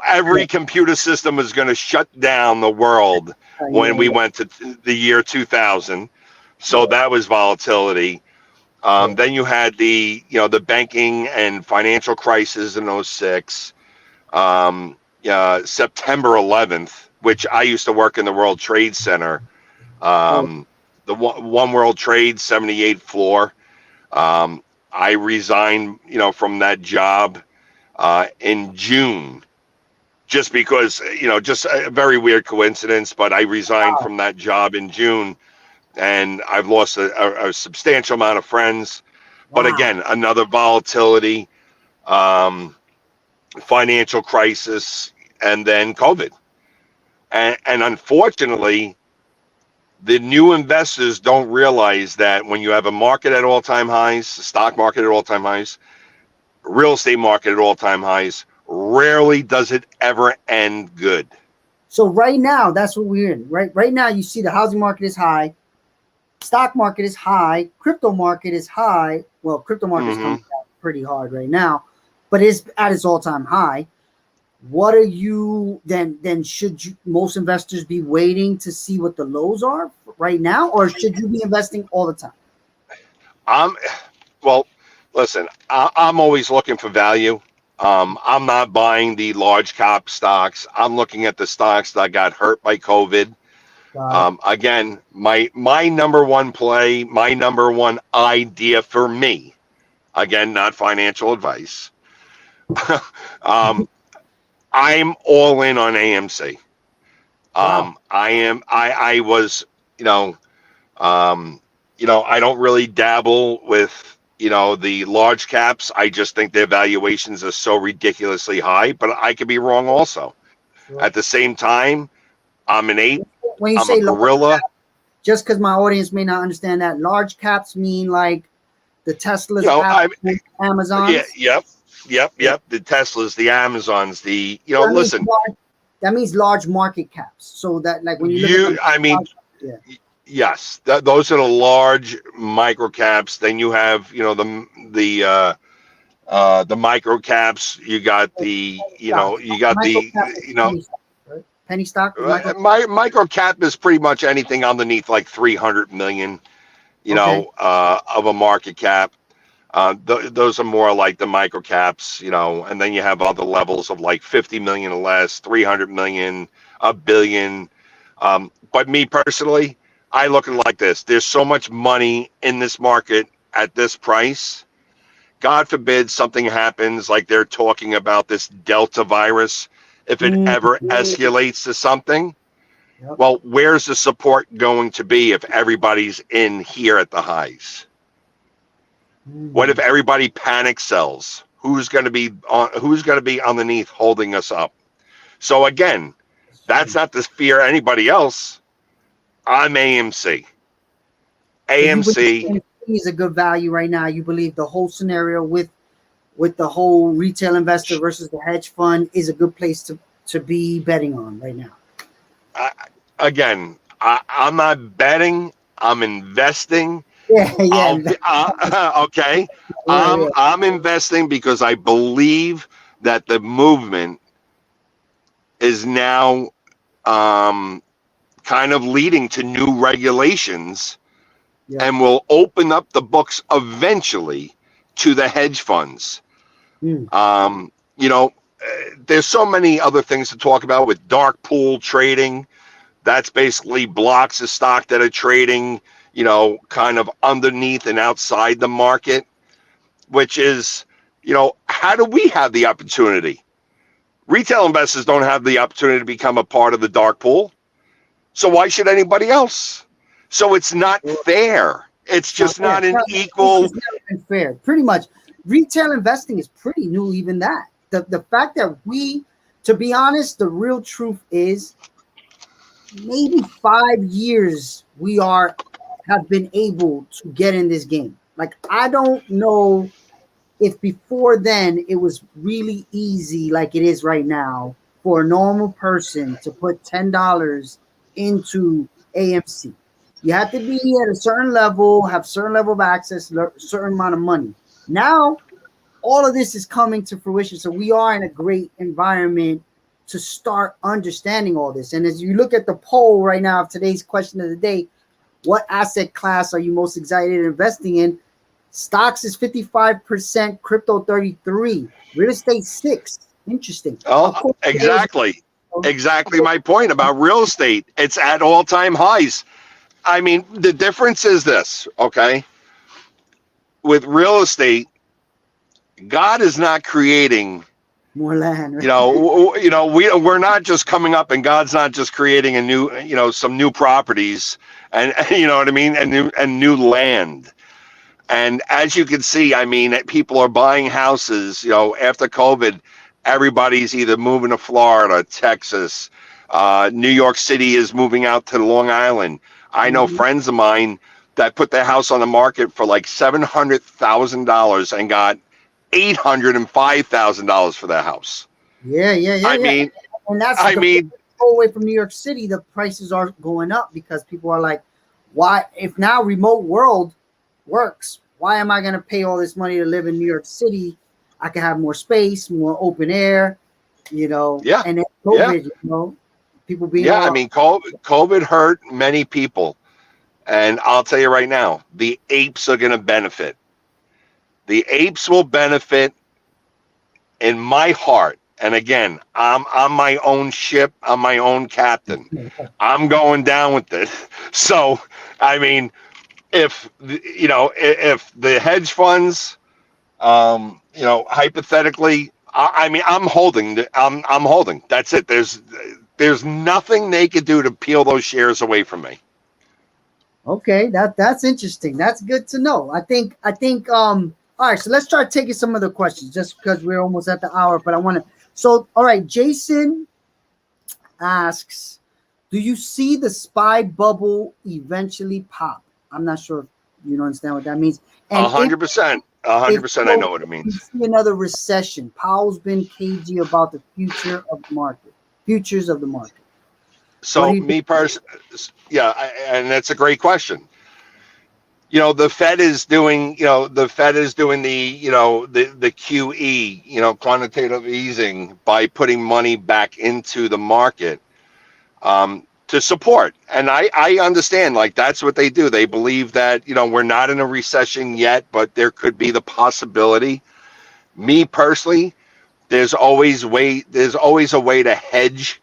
every computer system is going to shut down the world when we went to the year 2000. So that was volatility. Then you had the banking and financial crisis in 06. September 11th, which I used to work in the World Trade Center. The One World Trade, 78th floor. I resigned, from that job in June, just because, just a very weird coincidence, but I resigned from that job in June, and I've lost a substantial amount of friends. But again, another volatility, financial crisis, and then COVID. And unfortunately, the new investors don't realize that when you have a market at all-time highs, stock market at all-time highs, real estate market at all-time highs, rarely does it ever end good. So right now, that's what we're in. Right now, you see the housing market is high, stock market is high, crypto market is high. Well, crypto market is coming down pretty hard right now, but it's at its all-time high. What are you then should most investors be waiting to see what the lows are right now, or should you be investing all the time? Well, listen, I'm always looking for value. I'm not buying the large cap stocks. I'm looking at the stocks that got hurt by COVID. Again, my number one play, my number one idea for me, again, not financial advice. I'm all in on AMC. I was, I don't really dabble with, the large caps. I just think their valuations are so ridiculously high, but I could be wrong also. At the same time, I'm an 8. When you I'm say a gorilla. Just because my audience may not understand that, large caps mean like the Teslas, Amazons. Yep. The Teslas, the Amazons, listen. That means large market caps. So that, like, when you yes, those are the large micro caps. Then you have, the micro caps. You got the, penny stock. Micro cap is pretty much anything underneath like 300 million, of a market cap. Those are more like the micro caps, and then you have other levels of like 50 million or less, 300 million, a billion. But me personally, I look at it like this. There's so much money in this market at this price. God forbid something happens like they're talking about this Delta virus. If it ever escalates to something, Yep. well, where's the support going to be if everybody's in here at the highs? What if everybody panic sells? Who's going to be underneath holding us up? So again, that's not to fear anybody else. I'm AMC. So you AMC. believe AMC is a good value right now. You believe the whole scenario with the whole retail investor versus the hedge fund is a good place to be betting on right now. Again, I'm not betting. I'm investing. Yeah. Okay. I'm investing because I believe that the movement is now kind of leading to new regulations and will open up the books eventually to the hedge funds. There's so many other things to talk about with dark pool trading. That's basically blocks of stock that are trading, kind of underneath and outside the market, which is, how do we have the opportunity? Retail investors don't have the opportunity to become a part of the dark pool. So why should anybody else? So it's not fair. It's just not an equal. It's never been fair. Pretty much, retail investing is pretty new. Even that, the fact that to be honest, the real truth is, maybe 5 years we have been able to get in this game. Like, I don't know if before then it was really easy like it is right now for a normal person to put $10 into AMC. You have to be at a certain level, have certain level of access, certain amount of money. Now, all of this is coming to fruition. So we are in a great environment to start understanding all this. And as you look at the poll right now of today's question of the day, what asset class are you most excited investing in? Stocks is 55%, crypto 33%, real estate 6%. Interesting. Oh, exactly. Exactly my point about real estate. It's at all-time highs. I mean, the difference is this, okay? With real estate, God is not creating more land. Right? We're not just coming up, and God's not just creating a new, some new properties, and you know what I mean, and new land. And as you can see, I mean, people are buying houses. After COVID, everybody's either moving to Florida, Texas, New York City is moving out to Long Island. I know friends of mine that put their house on the market for like $700,000 and got $805,000 for their house. Yeah. I mean, and that's go away from New York City. The prices are going up because people are like, why? If now remote world works, why am I going to pay all this money to live in New York City? I can have more space, more open air, Yeah. And then COVID, people being. Yeah, I mean, COVID hurt many people, and I'll tell you right now, the apes are going to benefit. The apes will benefit in my heart. And again, I'm my own ship. I'm my own captain. I'm going down with this. So, I mean, if the hedge funds, hypothetically, I mean, I'm holding. I'm holding. That's it. There's nothing they could do to peel those shares away from me. Okay, that's interesting. That's good to know. I think all right, so let's start taking some of the questions just because we're almost at the hour, but I want to. So, all right, Jason asks, do you see the SPY bubble eventually pop? I'm not sure if you understand what that means. 100%. 100%, I know what it means. You see another recession. Powell's been cagey about the future of the market, futures of the market. So me personally, yeah, and that's a great question. The Fed is doing, the QE, quantitative easing by putting money back into the market to support. And I understand, like, that's what they do. They believe that, we're not in a recession yet, but there could be the possibility. Me personally, there's always a way to hedge,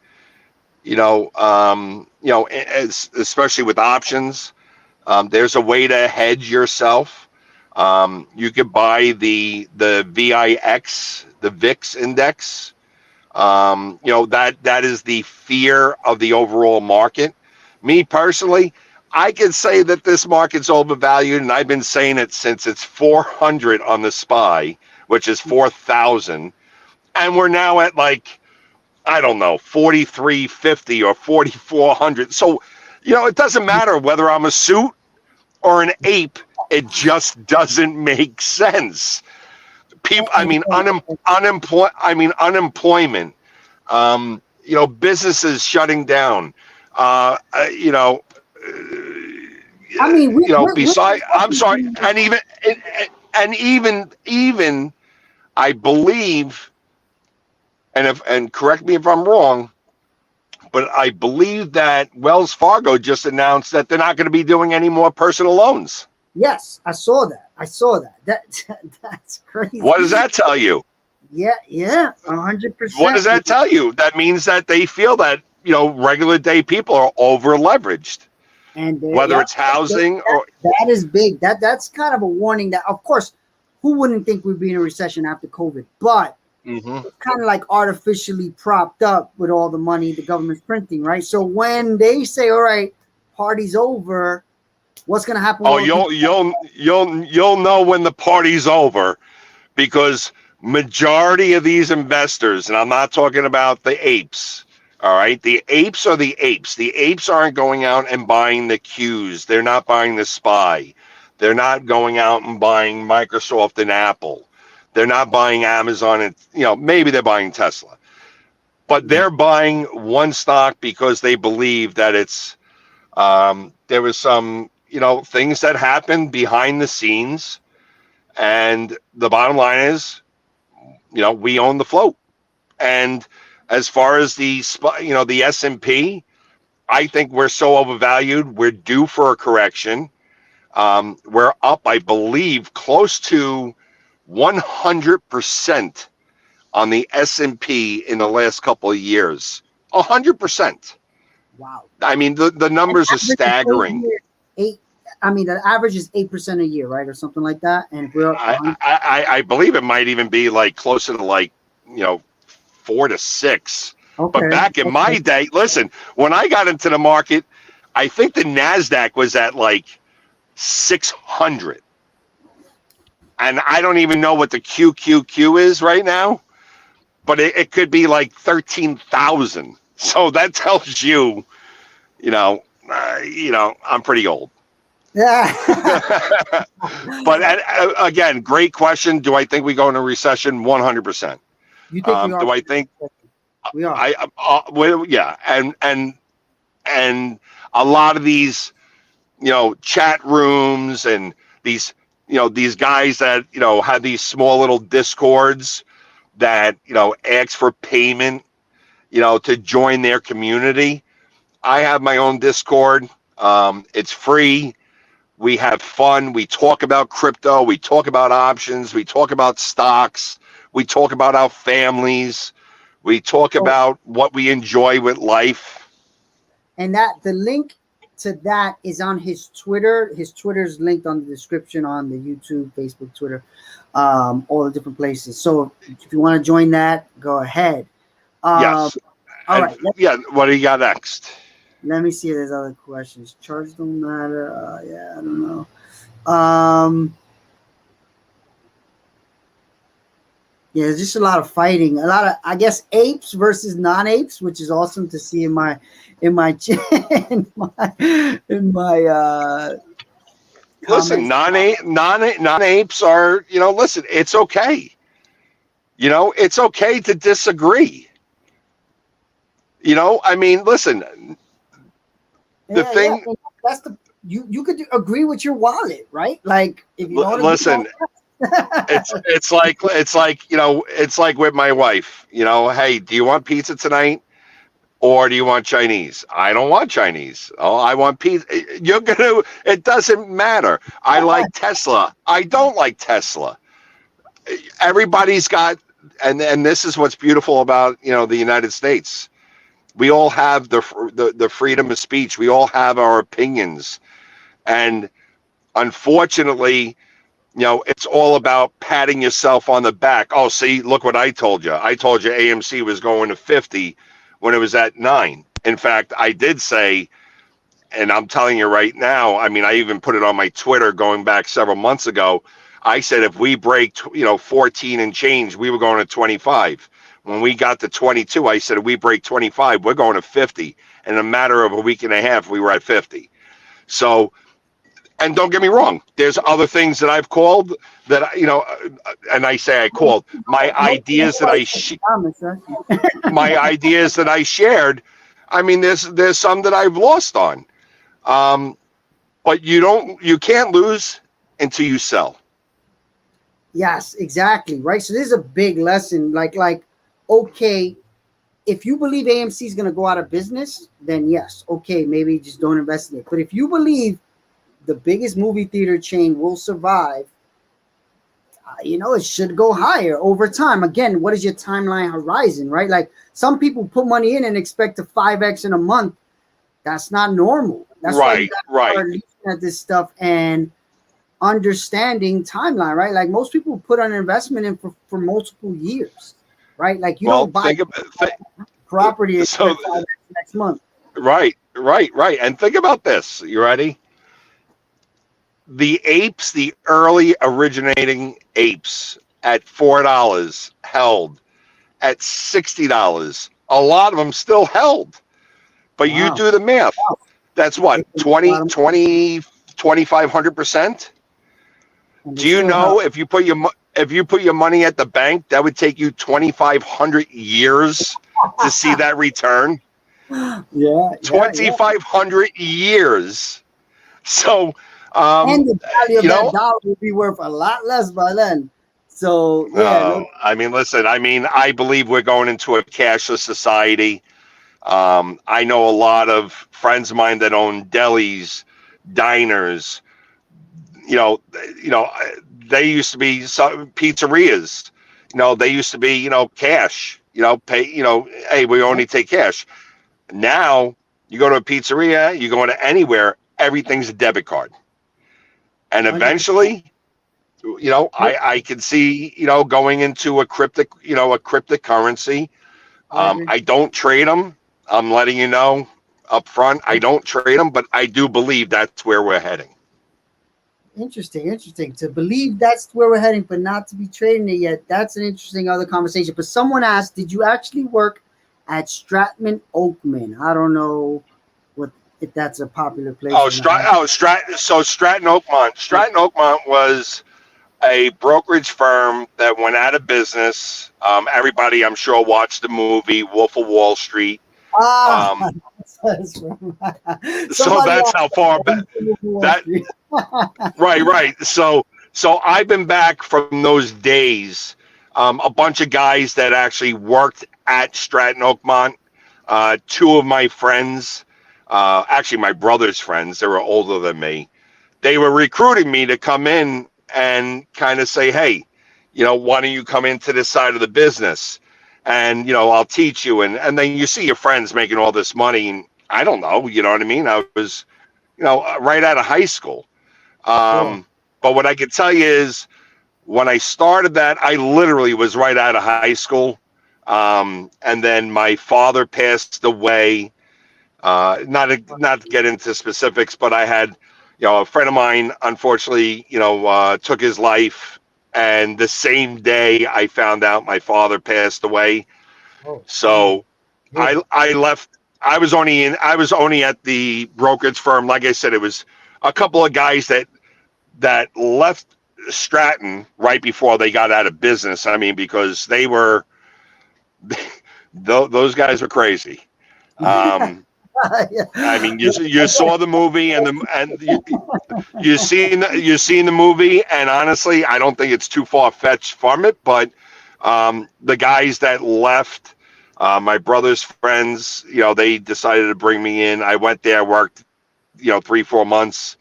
especially with options, there's a way to hedge yourself. You could buy the VIX, the VIX index. That is the fear of the overall market. Me personally, I can say that this market's overvalued, and I've been saying it since it's 400 on the SPY, which is 4,000, and we're now at like, I don't know, 4,350 or 4,400. So, it doesn't matter whether I'm a suit or an ape. It just doesn't make sense. People, unemployment. Businesses shutting down. Besides, I'm sorry, and even I believe, and correct me if I'm wrong, but I believe that Wells Fargo just announced that they're not going to be doing any more personal loans. Yes, I saw that. That's crazy. What does that tell you? Yeah, 100%. What does that tell you? That means that they feel that regular day people are over leveraged, and whether it's housing or that is big. That's kind of a warning. That, of course, who wouldn't think we'd be in a recession after COVID? But it's kind of like artificially propped up with all the money the government's printing, right? So when they say, "All right, party's over," what's going to happen? Oh, you'll know when the party's over, because majority of these investors, and I'm not talking about the apes. All right, the apes are the apes. The apes aren't going out and buying the Qs. They're not buying the SPY. They're not going out and buying Microsoft and Apple. They're not buying Amazon, and maybe they're buying Tesla, but they're buying one stock because they believe that it's there was some things that happened behind the scenes, and the bottom line is, we own the float. And as far as the S&P, I think we're so overvalued. We're due for a correction. We're up, I believe, close to 100% on the S&P in the last couple of years. 100%. Wow. I mean, the numbers are staggering. The average is 8% a year, right, or something like that. And we're I believe it might even be like closer to 4 to 6. Okay. But back in my day, listen, when I got into the market, I think the NASDAQ was at like 600. And I don't even know what the QQQ is right now, but it could be like 13,000. So that tells you, I'm pretty old. Yeah. But again, great question. Do I think we go into recession? 100%. You think we are? Do I think we are? Yeah, and a lot of these, chat rooms and these guys that have these small little discords that ask for payment, to join their community. I have my own Discord. It's free. We have fun. We talk about crypto. We talk about options. We talk about stocks. We talk about our families. We talk about what we enjoy with life. And the link to that is on his Twitter. His Twitter's linked on the description on the YouTube, Facebook, Twitter, all the different places. So if you want to join that, go ahead. Yes. All right. Yeah. What do you got next? Let me see if there's other questions. Charts don't matter. I don't know. Yeah, there's just a lot of fighting. A lot of, I guess, apes versus non-apes, which is awesome to see in my Listen, non-apes are, listen, it's okay. It's okay to disagree. Listen. That's you could agree with your wallet, right? Like if you listen, it's like with my wife. Hey, do you want pizza tonight, or do you want Chinese? I don't want Chinese. Oh, I want pizza. It doesn't matter. I like Tesla. I don't like Tesla. Everybody's got, and this is what's beautiful about the United States. We all have the freedom of speech. We all have our opinions. And unfortunately, it's all about patting yourself on the back. Oh, see, look what I told you. I told you AMC was going to 50 when it was at 9. In fact, I did say, and I'm telling you right now, I mean, I even put it on my Twitter going back several months ago. I said if we break, 14 and change, we were going to 25. When we got to 22, I said if we break 25, we're going to 50. In a matter of a week and a half, we were at 50. So, and don't get me wrong, there's other things that I've called that, and I say I called my ideas that my ideas that I shared. I mean, there's some that I've lost on. But you can't lose until you sell. Yes, exactly. Right. So this is a big lesson. Okay, if you believe AMC is going to go out of business, then yes, okay, maybe just don't invest in it. But if you believe the biggest movie theater chain will survive, it should go higher over time. Again, what is your timeline horizon, right? Like some people put money in and expect to 5x in a month. That's not normal. That's why you got to start looking at this stuff and understanding timeline, right? Like most people put an investment in for multiple years, right? Like you don't buy property next month. Right. And think about this. You ready? The apes, the early originating apes at $4 held, at $60. A lot of them still held. But wow. You do the math. Wow. That's what, 2,500%? Do you know if you put your money at the bank, that would take you 2,500 years to see that return? Yeah. 2,500 years. So, and the value of that dollar will be worth a lot less by then. So, yeah. I mean, listen, I believe we're going into a cashless society. I know a lot of friends of mine that own delis, diners. They used to be some pizzerias. They used to be, cash. Pay. Hey, we only take cash. Now you go to a pizzeria, you go into anywhere, everything's a debit card. And eventually, I can see, going into a cryptocurrency. I don't trade them. I'm letting you know up front. I don't trade them, but I do believe that's where we're heading. Interesting. To believe that's where we're heading, but not to be trading it yet. That's an interesting other conversation. But someone asked, did you actually work at Stratman Oakman? I don't know if that's a popular place. So Stratton Oakmont. Stratton Oakmont was a brokerage firm that went out of business. Everybody, I'm sure, watched the movie Wolf of Wall Street. So that's how far back that. Right. So I've been back from those days. A bunch of guys that actually worked at Stratton Oakmont. Two of my friends, actually my brother's friends, they were older than me. They were recruiting me to come in and kind of say, hey, why don't you come into this side of the business? And, I'll teach you. And then you see your friends making all this money. And I don't know, you know what I mean? I was, right out of high school. But what I can tell you is when I started that, I literally was right out of high school. And then my father passed away. Not to get into specifics, but I had, a friend of mine, unfortunately, took his life. And the same day I found out my father passed away. So I left. I was only at the brokerage firm. Like I said, it was a couple of guys that left Stratton right before they got out of business. I mean, because they were, those guys were crazy. I mean, you saw the movie and you seen the movie, and honestly, I don't think it's too far fetched from it. But the guys that left, my brother's friends, they decided to bring me in. I went there, worked, 3-4 months.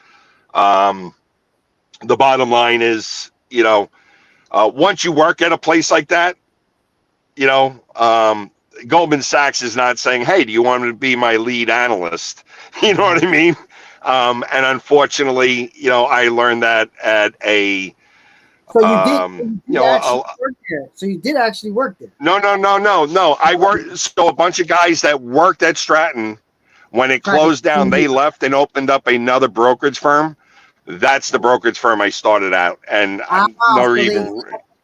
The bottom line is, once you work at a place like that, Goldman Sachs is not saying, "Hey, do you want to be my lead analyst?" You know what I mean? And unfortunately, I learned that at a, So you did actually a, work there. So you did actually work there. no. I worked. So a bunch of guys that worked at Stratton, when it closed down, they left and opened up another brokerage firm. That's the brokerage firm I started out, and So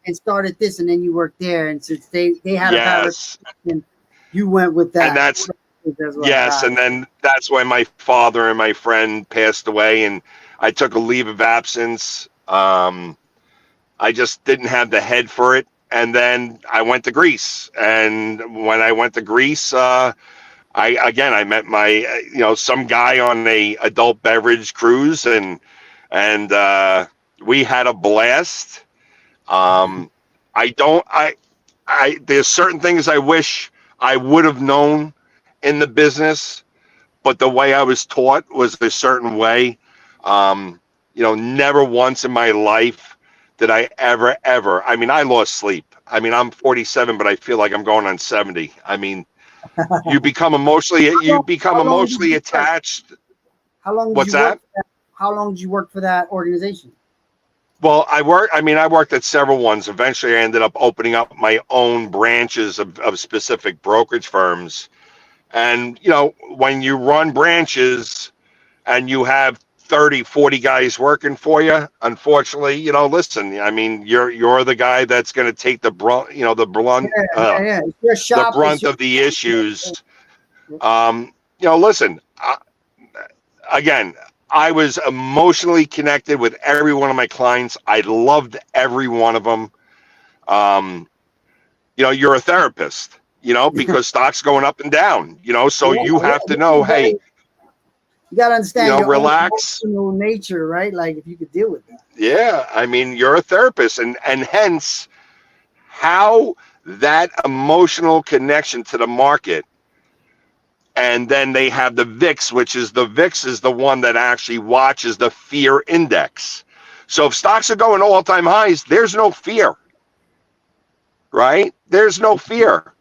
they started this, and then you worked there, and since they had a bad yes, reputation, you went with and that. that's yes, and then that's when my father and my friend passed away, and I took a leave of absence. I just didn't have the head for it, and then I went to Greece, and when I went to Greece, I met my some guy on a adult beverage cruise, and we had a blast. I don't I there's certain things I wish I would have known in the business, but the way I was taught was a certain way. Never once in my life did I ever. I mean, I lost sleep. I mean, I'm 47, but I feel like I'm going on 70. I mean, you become emotionally attached. How long did What's you work? that? How long did you work for that organization? Well, I worked at several ones. Eventually, I ended up opening up my own branches of specific brokerage firms. And, when you run branches and you have 30, 40 guys working for you, unfortunately, listen, I mean, you're the guy that's going to take the brunt, It's your the shop. brunt of the issues. Listen, again, I was emotionally connected with every one of my clients. I loved every one of them. You're a therapist, because stocks going up and down, so you have to know, hey, you got to understand your relax. own emotional nature, right? Like if you could deal with that. Yeah, I mean, you're a therapist, and hence how that emotional connection to the market. And then they have the VIX, VIX is the one that actually watches the fear index. So if stocks are going all-time highs, there's no fear, right? There's no fear.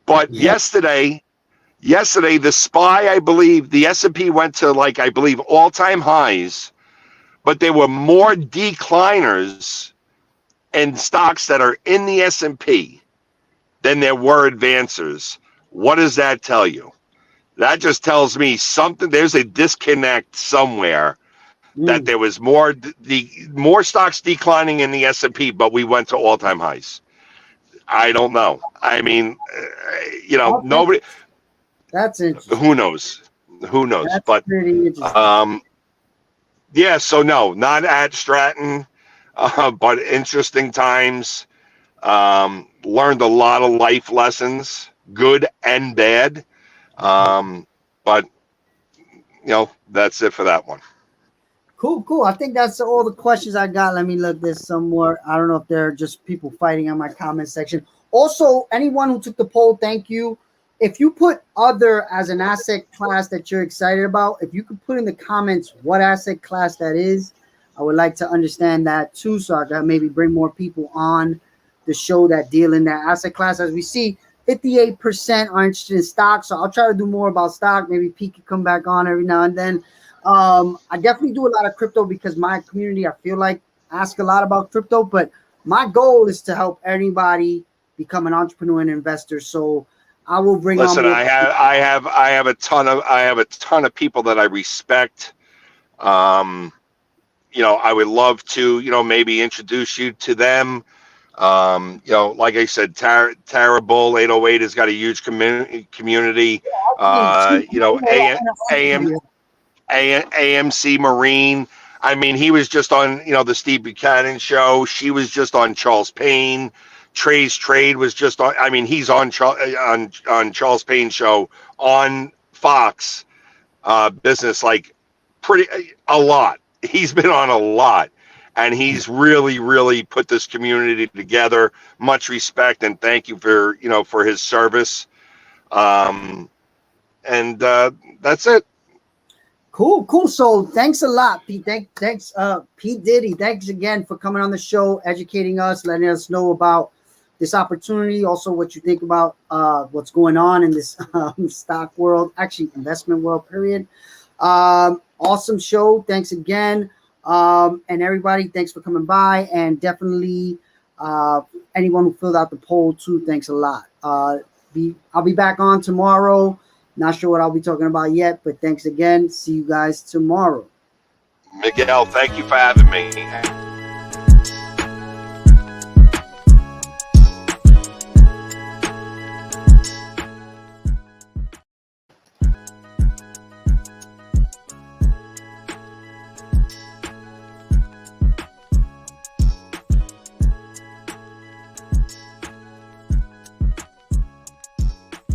But yesterday, the SPY, I believe, the S&P went to I believe all-time highs, but there were more decliners in stocks that are in the S&P than there were advancers. What does that tell you? That just tells me there's a disconnect somewhere, that there was more stocks declining in the S&P, but we went to all-time highs. I don't know. I mean, nobody. That's interesting. Who knows? That's but pretty interesting. Yeah. So no, not at Stratton, but interesting times. Learned a lot of life lessons, good and bad. But that's it for that one. Cool. I think that's all the questions I got. Let me look. There's some more. I don't know if they're just people fighting on my comment section. Also, anyone who took the poll, thank you. If you put other as an asset class that you're excited about, if you could put in the comments what asset class that is, I would like to understand that too, so I can maybe bring more people on the show that deal in that asset class. As we see, 58% are interested in stock, so I'll try to do more about stock. Maybe Pete can come back on every now and then. I definitely do a lot of crypto because my community, I feel like, ask a lot about crypto, but my goal is to help anybody become an entrepreneur and investor. So I will bring on. Listen, I have a ton of people that I respect. I would love to, maybe introduce you to them. Like I said, Tara Bull 808 has got a huge community. AMC Marine. I mean, he was just on, the Steve Buchanan show. She was just on Charles Payne. Trey's Trade was just on. I mean, he's on Charles Payne show on Fox Business, a lot. He's been on a lot, and he's really put this community together. Much respect and thank you for his service. And that's it. Cool. So thanks a lot, Pete. Thanks, Pete Diddy. Thanks again for coming on the show, educating us, letting us know about this opportunity, also what you think about what's going on in this stock world, actually investment world, period. Awesome show. Thanks again. And everybody, thanks for coming by. And definitely anyone who filled out the poll too, thanks a lot. I'll be back on tomorrow. Not sure what I'll be talking about yet, but thanks again. See you guys tomorrow. Miguel, thank you for having me.